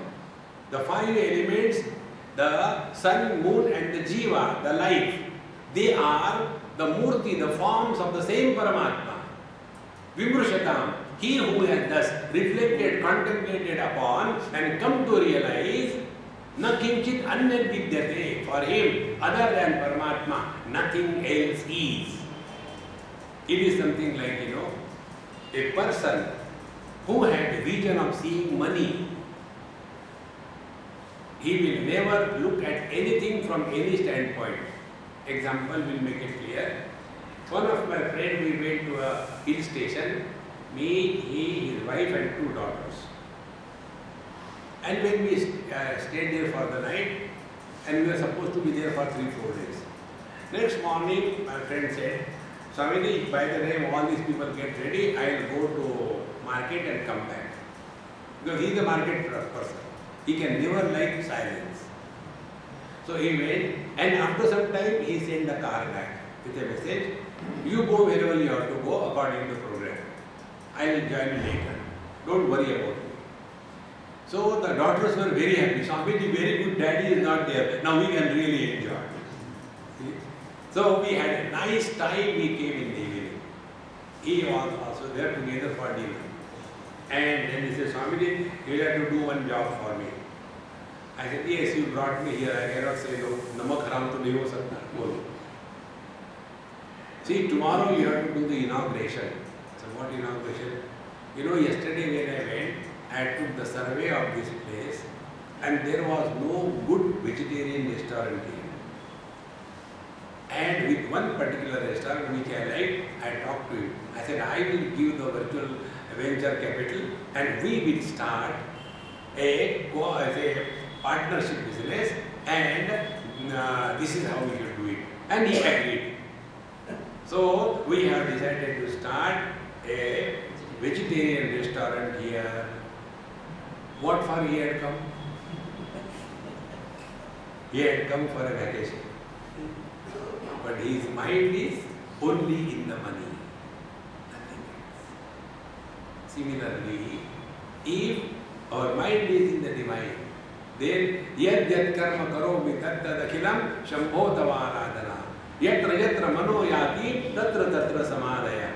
The five elements, the sun, moon and the jiva, the life, they are the murti, the forms of the same Paramatma. Vimrushatam, he who has thus reflected, contemplated upon and come to realize, na kinchit anyat vidyate, for him other than Paramatma, nothing else is. It is something like, a person who had vision of seeing money, he will never look at anything from any standpoint. Example will make it clear. One of my friends, we went to a hill station, me, he, his wife and two daughters. And when we stayed there for the night, and we were supposed to be there for 3-4 days. Next morning, my friend said, Swamiji, by the time all these people get ready, I will go to market and come back. Because he is a market person. He can never like silence. So he went, and after some time he sent the car back with a message, you go wherever you have to go according to the program. I will join you later. Don't worry about it. So the daughters were very happy. Swamiji, very good, daddy is not there. Now we can really enjoy. See? So we had a nice time, we came in the evening. He was also there together for dinner. And then he said, Swamiji, you have to do one job for me. I said, yes, you brought me here. I cannot say no. Namak haram to nahi ho sakta. Bolo. See, tomorrow you have to do the inauguration. So what inauguration? You know, yesterday when I went, I took the survey of this place and there was no good vegetarian restaurant here. And with one particular restaurant which I liked, I talked to him. I said, I will give the virtual venture capital and we will start a partnership business and this is how we should do it. And he agreed. So we have decided to start a vegetarian restaurant here. What for he had come? He had come for a vacation. But his mind is only in the money, nothing else. Similarly, if our mind is in the divine, then yad yad karma karomi tat tad akhilam shambho tavaradana. Yatra yatra mano yati tatra tatra samadaya.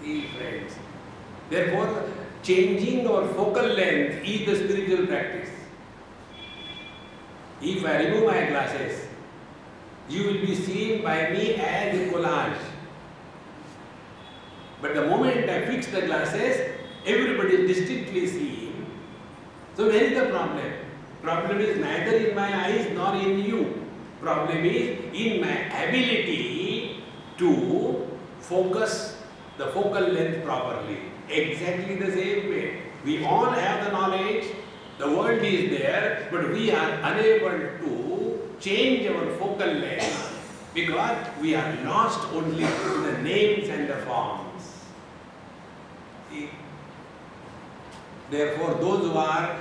See, friends. Therefore, changing our focal length is the spiritual practice. If I remove my glasses, you will be seen by me as a collage. But the moment I fix the glasses, everybody is distinctly seen. So where is the problem? Problem is neither in my eyes nor in you. Problem is in my ability to focus the focal length properly. Exactly the same way. We all have the knowledge, the world is there, but we are unable to change our focal length because we are lost only in the names and the forms. See? Therefore, those who are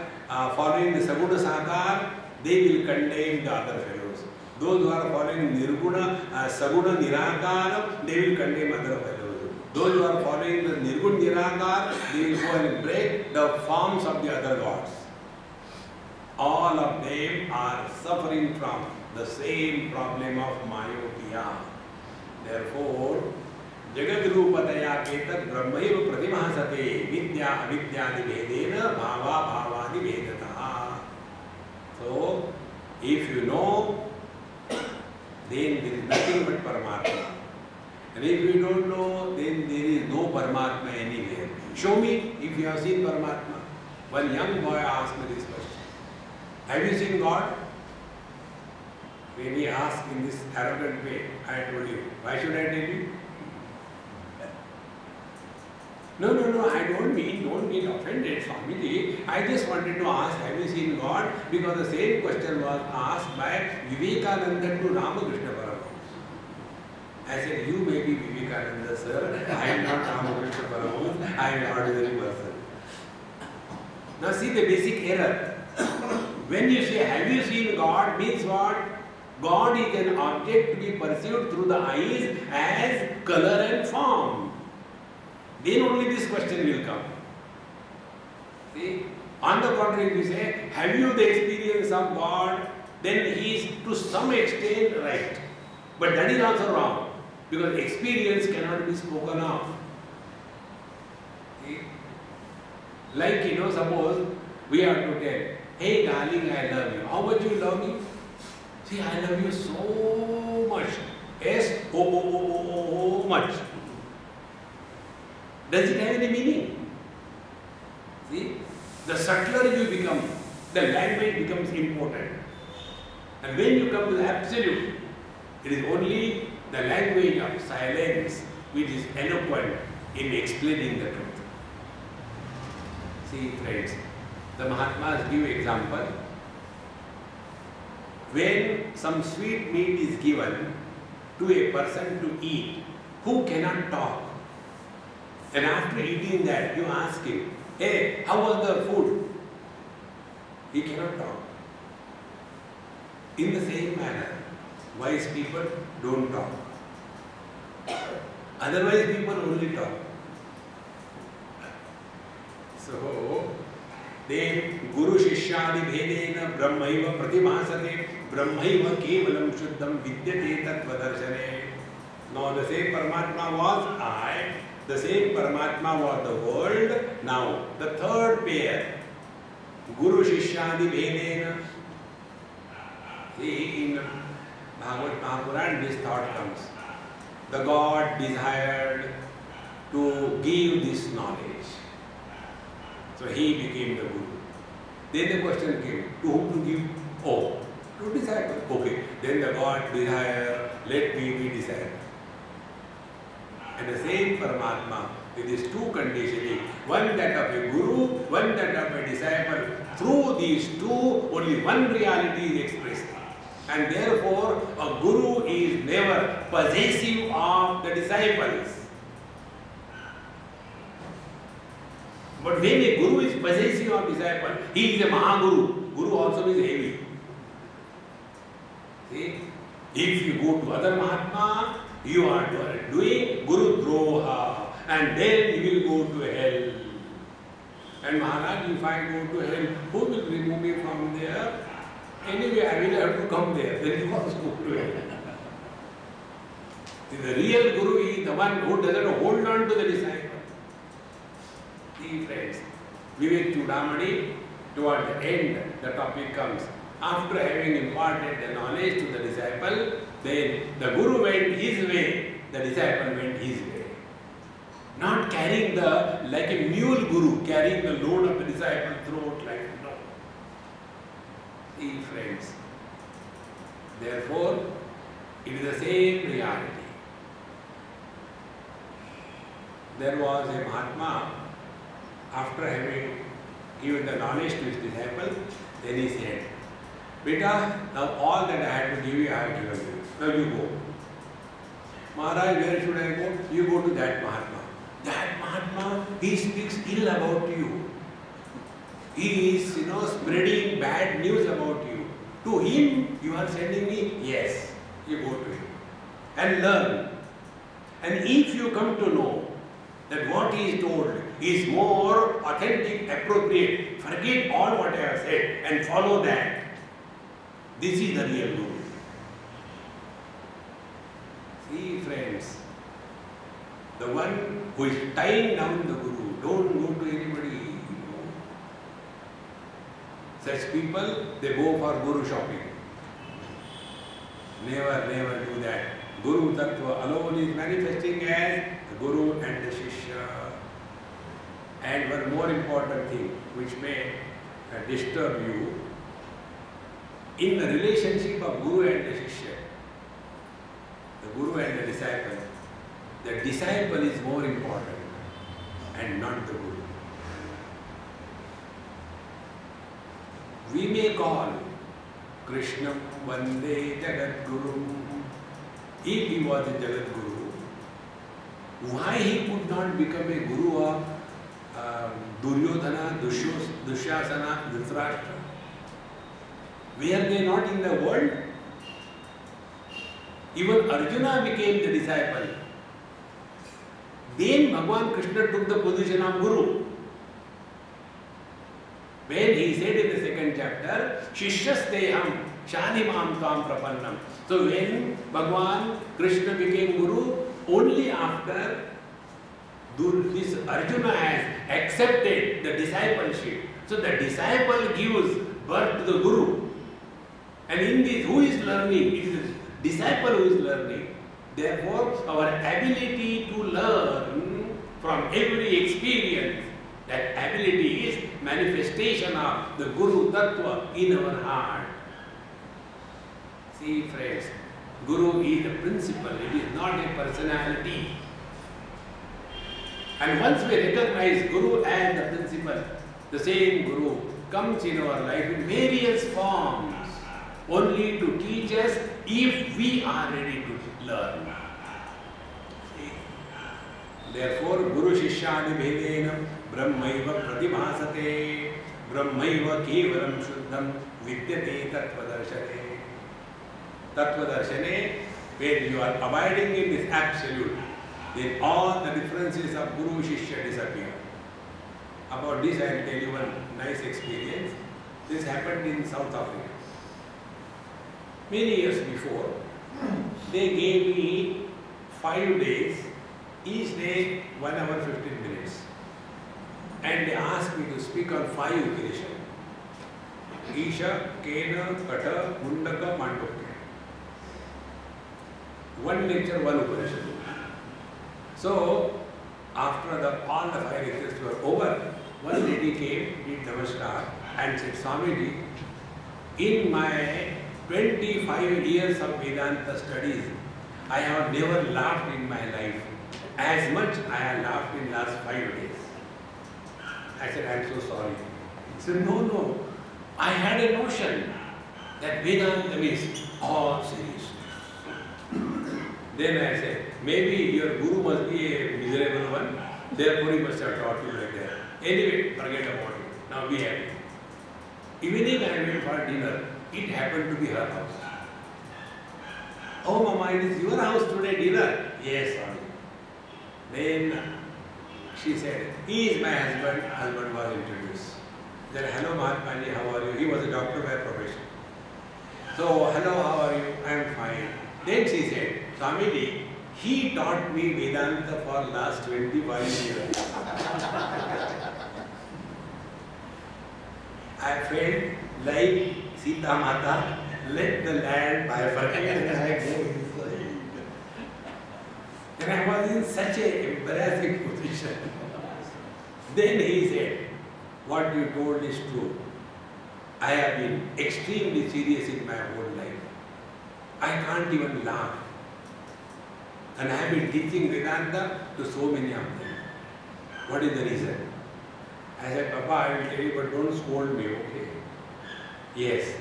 following the Saguna Sakar, they will condemn the other fellows. Those who are following Nirguna, Saguna Nirakara, they will condemn other fellows. Those who are following the Nirguna Nirakara, they will go and break the forms of the other gods. All of them are suffering from the same problem of myopia. Therefore, Jagat Rupadaya Ketat Brahmaiva Pratimahasate Vidya Avidyadi Vedena Bhava Bhavadi Vedataha. So, if you know, then there is nothing but Paramatma. And if you don't know, then there is no Paramatma anywhere. Show me if you have seen Paramatma. One young boy asked me this question. Have you seen God? When he asked in this arrogant way, I told him, why should I tell you? No, I don't mean offended, Swamiji. I just wanted to ask, have you seen God? Because the same question was asked by Vivekananda to Ramakrishna Paramahamsa. I said, you may be Vivekananda, sir. I am not Ramakrishna Paramahamsa. I am an ordinary person. Now see the basic error. When you say, have you seen God, means what? God is an object to be perceived through the eyes as color and form. Then only this question will come. See? On the contrary, if you say, have you the experience of God? Then he is to some extent right. But that is also wrong. Because experience cannot be spoken of. See? Like, suppose we are to tell, hey darling, I love you. How much you love me? See, I love you so much. S-O-O-O-O-O much. Does it have any meaning? See, the subtler you become, the language becomes important. And when you come to the absolute, it is only the language of silence which is eloquent in explaining the truth. See, friends, the Mahatmas give example. When some sweet meat is given to a person to eat who cannot talk, and after eating that you ask him, hey, how was the food? He cannot talk. In the same manner, wise people don't talk. Otherwise people only talk. So, then Guru Shishyadi Bhedena Brahmaiva Pratimahasate Brahmaiva Kevalam Shuddham Vidyate Tattva Darshane. Now the same Paramatma was I, the same Paramatma was the world. Now the third pair, Guru Shishyadi Bhedena. See, in Bhagavad Mahapuran, this thought comes. The God desired to give this knowledge. So he became the Guru. Then the question came, to whom to give? Oh, to disciple. Okay. Then the God desired, let me be disciple. And the same Paramatma, with these two conditioning, one that of a Guru, one that of a disciple. Through these two, only one reality is expressed. And therefore, a Guru is never possessive of the disciples. But when a Guru is possessive of disciple, he is a Mahaguru. Guru also is heavy. See? If you go to other Mahatma, you are doing Guru Droha, and then you will go to hell. And Maharaj, if I go to hell, who will remove me from there? Anyway, I will have to come there. Then you also go to hell. See, the real Guru is the one who doesn't hold on to the disciple. See, friends, Vivek Chudamani, toward the end, the topic comes. After having imparted the knowledge to the disciple, then the Guru went his way, the disciple went his way. Not carrying like a mule Guru, carrying the load of the disciple throat like no. See, friends, therefore, it is the same reality. There was a Mahatma, after having given the knowledge to his disciple, then he said, Beta, now all that I had to give you, I have given you. Now you go. Maharaj, where should I go? You go to that Mahatma. That Mahatma, he speaks ill about you. He is, spreading bad news about you. To him, you are sending me? Yes. You go to him. And learn. And if you come to know that what he is told is more authentic, appropriate, forget all what I have said and follow that. This is the real Guru. See, friends, the one who is tying down the Guru, don't go to anybody. Such people, they go for Guru shopping. Never do that. Guru Tattva alone is manifesting as the Guru and the Shishya. And one more important thing which may disturb you, in the relationship of Guru and the Shishya, the Guru and the disciple is more important and not the Guru. We may call Krishnam Vande Jagat Guru. If he was a Jagat Guru, why he could not become a Guru of Duryodhana, Dushyasana, Dhritarashtra? Were they not in the world? Even Arjuna became the disciple. Then Bhagavan Krishna took the position of Guru. When he said in the second chapter, Shishyasteham Shadimam Kam Prapannam. So when Bhagavan Krishna became Guru, only after this Arjuna has accepted the discipleship. So the disciple gives birth to the Guru. And in this, who is learning? It is the disciple who is learning. Therefore, our ability to learn from every experience, that ability is manifestation of the Guru Tattva in our heart. See, friends, Guru is a principle, it is not a personality. And once we recognize Guru as the principle, the same Guru comes in our life in various forms, only to teach us if we are ready to learn. Therefore, Guru Shishyadi Bhedena Brahmaiva Pratibhasate Brahmaiva Kevalam Shuddham Vidyate Tattvadarshane. Tattvadarshane, when you are abiding in this absolute, then all the differences of Guru Shishya disappear. About this I will tell you one nice experience. This happened in South Africa. Many years before, they gave me 5 days, each day 1 hour 15 minutes. And they asked me to speak on 5 occasions. Isha, Kena, Kata, Mundaka, Mandukya. One nature, one Upanishad. So, after all the 5 lectures were over, one lady came, did Namaskar and said, Swamiji, in my 25 years of Vedanta studies, I have never laughed in my life as much I have laughed in last 5 days. I said, I am so sorry. He said, no, I had a notion that Vedanta means all seriousness. Then I said, maybe your guru must be a miserable one, therefore he must have taught you like that. Anyway, forget about it. Now be happy. Evening I went for dinner. It happened to be her house. Oh Mama, it is your house today dinner? Yes, sorry. Then she said, he is my husband. Husband was introduced. Then, hello Mahatmaji, how are you? He was a doctor by profession. So, hello, how are you? I am fine. Then she said, Swamiji, he taught me Vedanta for last 25 years. I felt like Sita Mata, let the land bifurcate and I go inside. And I was in such an embarrassing position. Then he said, what you told is true. I have been extremely serious in my whole life. I can't even laugh. And I have been teaching Vedanta to so many of them. What is the reason? I said, Papa, I will tell you, but don't scold me, okay? Yes.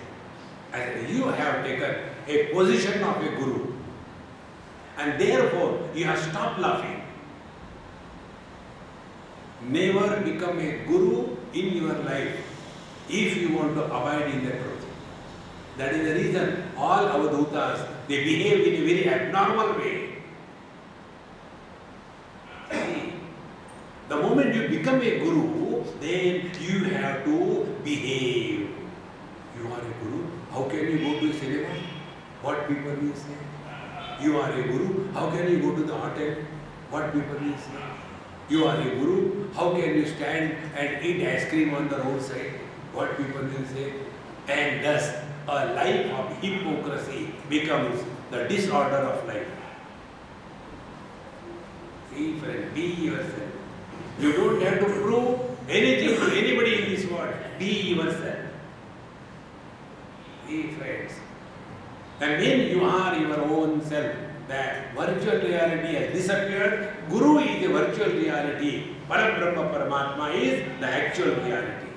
I said, you have taken a position of a guru. And therefore, you have stopped laughing. Never become a guru in your life if you want to abide in the truth. That is the reason all Avadhutas, they behave in a very abnormal way. See, the moment you become a guru, then you have to behave. You are a guru, how can you go to a cinema? What people will say? You are a guru, how can you go to the hotel? What people will say? You are a guru, how can you stand and eat ice cream on the roadside? What people will say? And thus, a life of hypocrisy becomes the disorder of life. See, friend, be yourself. You don't have to prove anything to anybody in this world. Be yourself. See, friends. And when you are your own self, that virtual reality has disappeared. Guru is the virtual reality. Parabrahma Paramatma is the actual reality.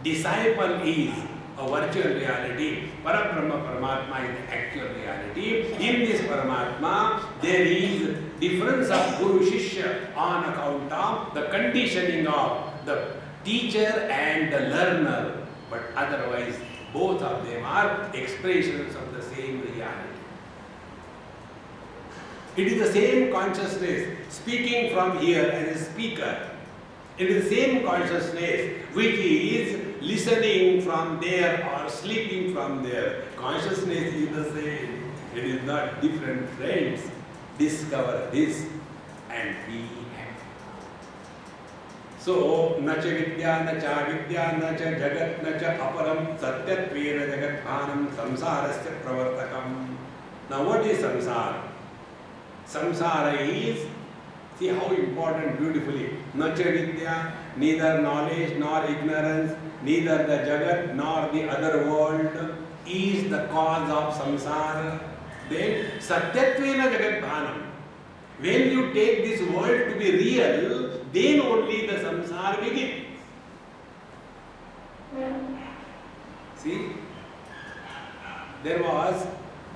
Disciple is a virtual reality. Parabrahma Paramatma is the actual reality. In this Paramatma, there is difference of Guru Shishya on account of the conditioning of the teacher and the learner. But otherwise, both of them are expressions of the same reality. It is the same consciousness speaking from here as a speaker. It is the same consciousness which is listening from there or sleeping from there. Consciousness is the same. It is not different, friends. Discover this and be happy. So, na cha vidya, na cha avidya, na cha jagat, na cha aparam, satyatvena jagat bhanam, samsarasya pravartakam. Now, what is samsara? Samsara is, see how important beautifully, na cha vidya, neither knowledge nor ignorance, neither the jagat nor the other world is the cause of samsara. Then, satyatvena jagat bhanam. When you take this world to be real, then only the samsara begins. See, there was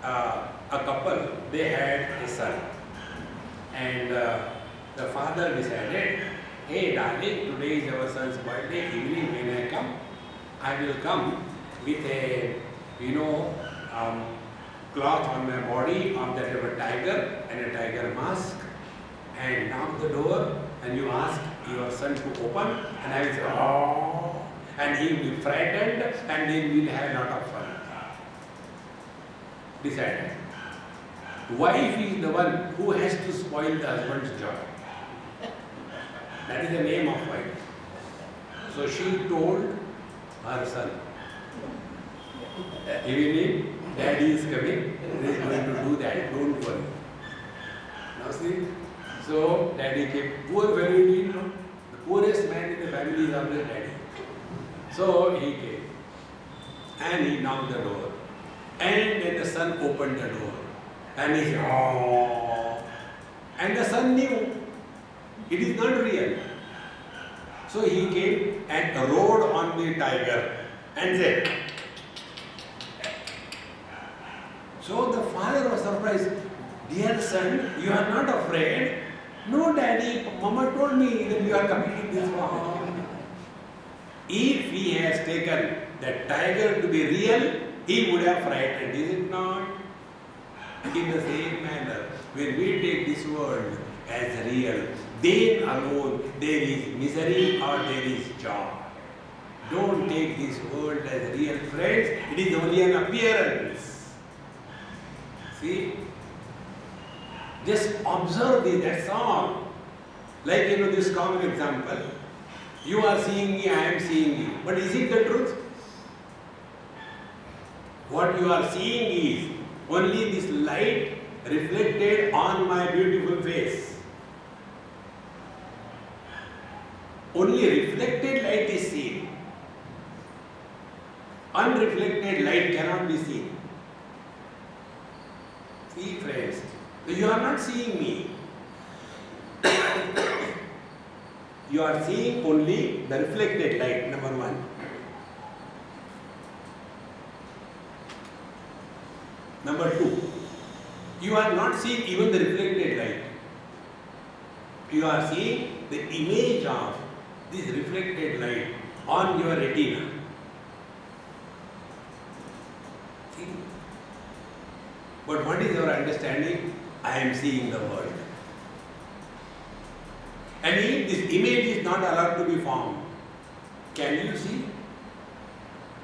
a couple, they had a son. And the father decided, hey darling, today is our son's birthday, evening when I come, I will come with a, cloth on my body of that of a tiger and a tiger mask, and knock the door and you ask your son to open, and I will say, oh, and he will be frightened, and then we will have a lot of fun. Decided. Wife is the one who has to spoil the husband's joy. That is the name of wife. So she told her son, Evening, daddy is coming, he is going to do that, don't worry. Now see, so daddy came, poor family, you know, the poorest man in the family is always daddy. So he came and he knocked the door. And then the son opened the door. And he said, oh. And the son knew it is not real. So he came and rode on the tiger and said, so the father was surprised. Dear son, you are not afraid? No, daddy, mama told me that you are committing this wrong. If he has taken the tiger to be real, he would have frightened, is it not? In the same manner, when we take this world as real, then alone there is misery or there is joy. Don't take this world as real, friends. It is only an appearance. See? Just observe this, that's all. Like, you know, this common example. You are seeing me, I am seeing you. But is it the truth? What you are seeing is only this light reflected on my beautiful face. Only reflected light is seen. Unreflected light cannot be seen. See, friends, you are not seeing me. You are seeing only the reflected light, number one. Number two, you are not seeing even the reflected light. You are seeing the image of this reflected light on your retina. See? But what is your understanding? I am seeing the world. And if this image is not allowed to be formed, can you see?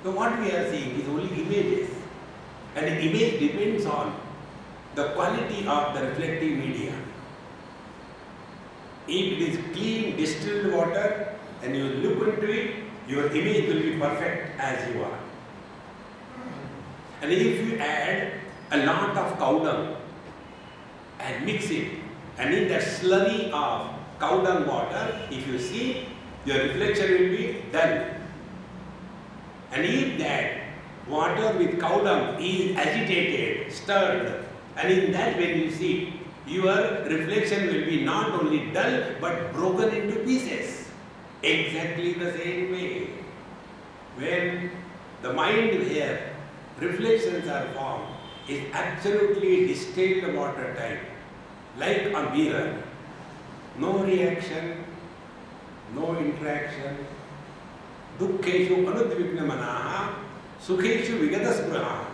So what we are seeing is only images. And the image depends on the quality of the reflective media. If it is clean distilled water and you look into it, your image will be perfect as you are. And if you add a lot of cow dung and mix it, and in that slurry of cow dung water, if you see, your reflection will be done. And if that water with cow dung is agitated, stirred, and in that when you see, your reflection will be not only dull but broken into pieces. Exactly the same way. When the mind here, reflections are formed, is absolutely distilled water type, like a mirror. No reaction, no interaction. Dukkeshu anudvikna manaha, sukheshu vigata spruha.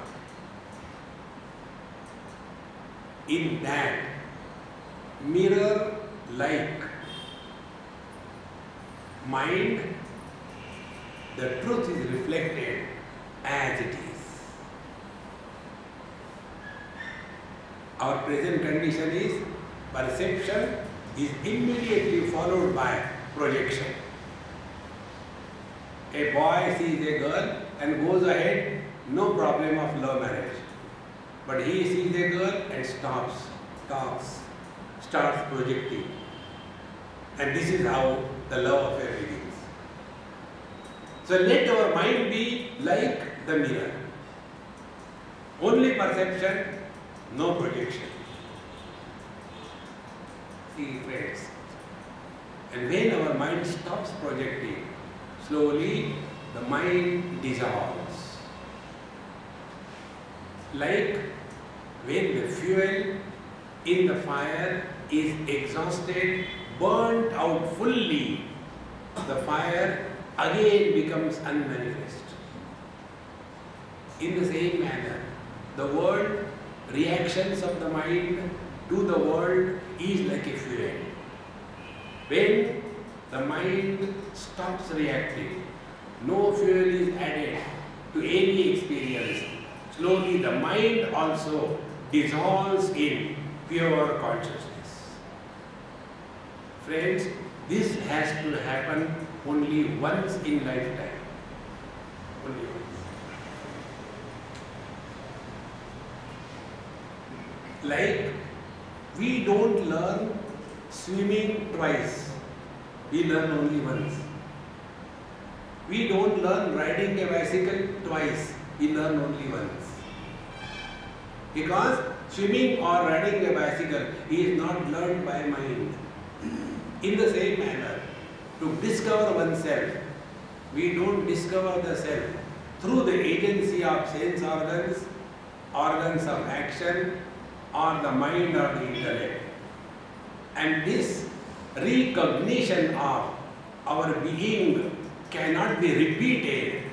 In that mirror-like mind, the truth is reflected as it is. Our present condition is perception is immediately followed by projection. A boy sees a girl and goes ahead, no problem of love marriage. But he sees a girl and stops, talks, starts projecting. And this is how the love affair begins. So let our mind be like the mirror. Only perception, no projection. See, friends. And when our mind stops projecting, slowly the mind dissolves. Like when the fuel in the fire is exhausted, burnt out fully, the fire again becomes unmanifest. In the same manner, the world, reactions of the mind to the world is like a fuel. When the mind stops reacting, no fuel is added to any experience. Slowly the mind also dissolves in pure consciousness. Friends, this has to happen only once in lifetime. Only once. Like, we don't learn swimming twice. We learn only once. We don't learn riding a bicycle twice. We learn only once. Because swimming or riding a bicycle is not learned by mind. In the same manner, to discover oneself, we don't discover the self through the agency of sense organs, organs of action, or the mind or the intellect. And this recognition of our being cannot be repeated.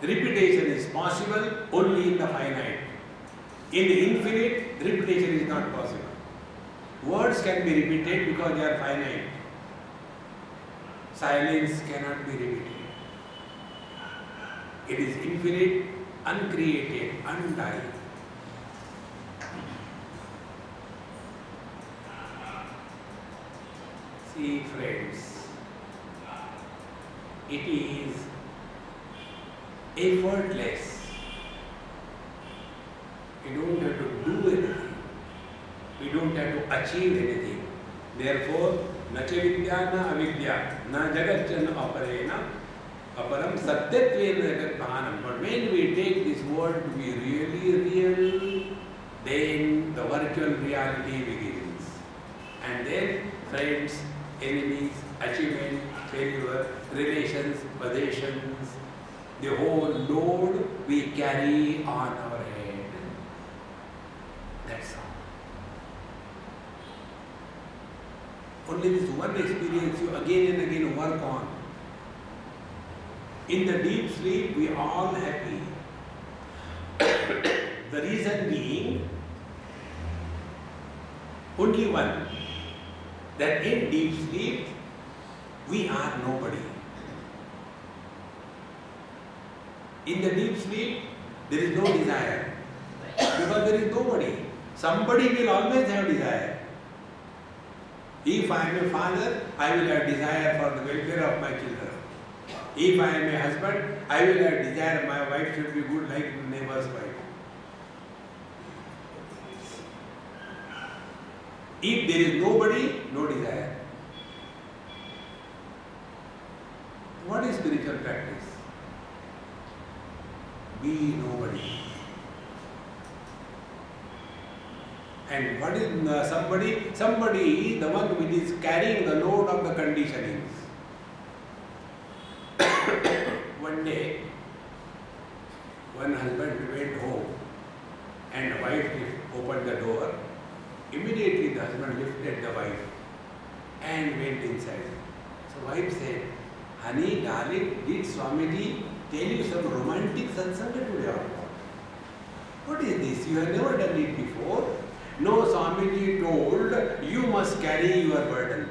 Repetition is possible only in the finite. In the infinite, repetition is not possible. Words can be repeated because they are finite. Silence cannot be repeated. It is infinite, uncreated, undying. See, friends, it is effortless. We don't have to do anything. We don't have to achieve anything. Therefore, na cha vidya na avidya, na jagatjan aparena, aparam satyatvena jagat bhanam. But when we take this world to be really real, then the virtual reality begins. And then, friends, enemies, achievement, failure, relations, possessions, the whole load we carry on our head. That's all. Only this one experience you again and again work on. In the deep sleep, we are all happy. The reason being only one, that in deep sleep, we are nobody. In the deep sleep, there is no desire. Because there is nobody. Somebody will always have desire. If I am a father, I will have desire for the welfare of my children. If I am a husband, I will have desire my wife should be good like neighbor's wife. If there is nobody, no desire. What is spiritual practice? Be nobody. And what is somebody? Somebody, the one who is carrying the load of the conditionings. One day, one husband went home and the wife opened the door. Immediately the husband lifted the wife and went inside. So wife said, "Honey, darling, did Swamiji tell you some romantic satsanga today or what? What is this? You have never done it before." "No, Swamiji told you must carry your burden."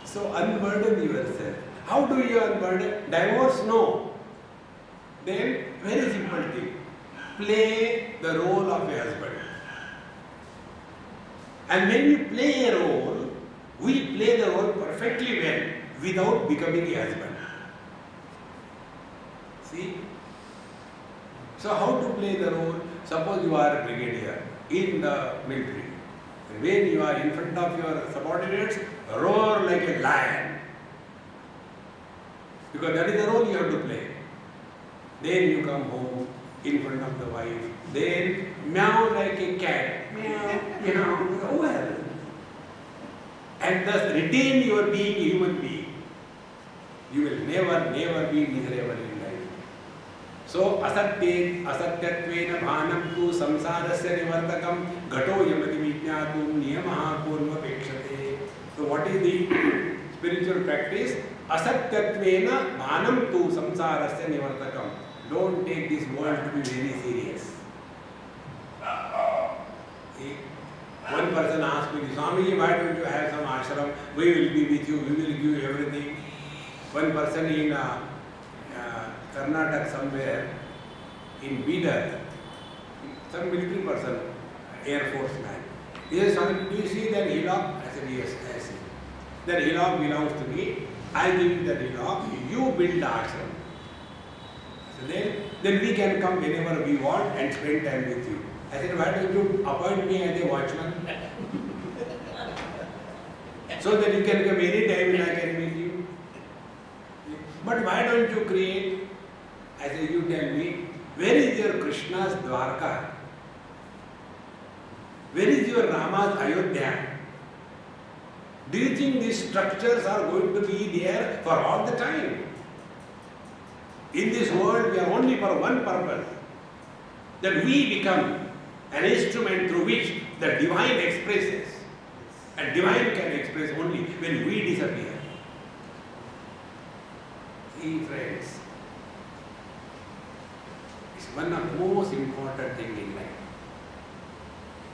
So unburden yourself. How do you unburden? Divorce? No. Then very simple thing. Play the role of a husband. And when we play a role, we play the role perfectly well without becoming a husband. See? So how to play the role? Suppose you are a brigadier in the military. When you are in front of your subordinates, roar like a lion. Because that is the role you have to play. Then you come home in front of the wife. Then meow like a cat. Meow, meow, well. And thus retain your being a human being. You will never be miserable in life. So asatyattvena bhanam tu samsarasya nivartakam gato yamati vijnatum niyamaha purvapekshate. So what is the spiritual practice? Asatyattvena bhanam tu samsarasya nivartakam. Don't take this world to be very serious. One person asked me, "Swamiji, why don't you have some ashram? We will be with you, we will give you everything." One person in Karnataka somewhere, in Bidar, some military person, Air Force man. He said, "Swamiji, do you see that hillock?" I said, "Yes, I see." That hillock belongs to me. I give you that hillock. You build the ashram. So then we can come whenever we want and spend time with you. I said, why don't you appoint me as a watchman? So that you can come any time and I can meet you. But why don't you create? I said, you tell me, where is your Krishna's Dwarka? Where is your Rama's Ayodhya? Do you think these structures are going to be there for all the time? In this world, we are only for one purpose, that we become an instrument through which the divine expresses. And divine can express only when we disappear. See, friends, it's one of the most important things in life.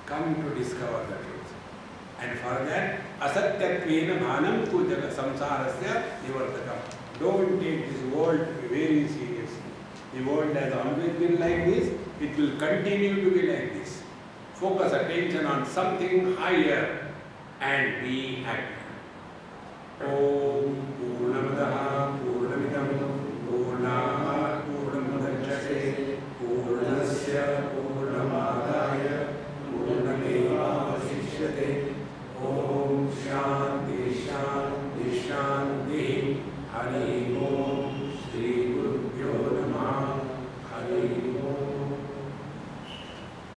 Come to discover the truth. And for that, asatyattvena bhanam tu jaga samsarasya nivartakam. Don't take this world very seriously. The world has always been like this. It will continue to be like this. Focus attention on something higher and be happy. Om Purnamadaha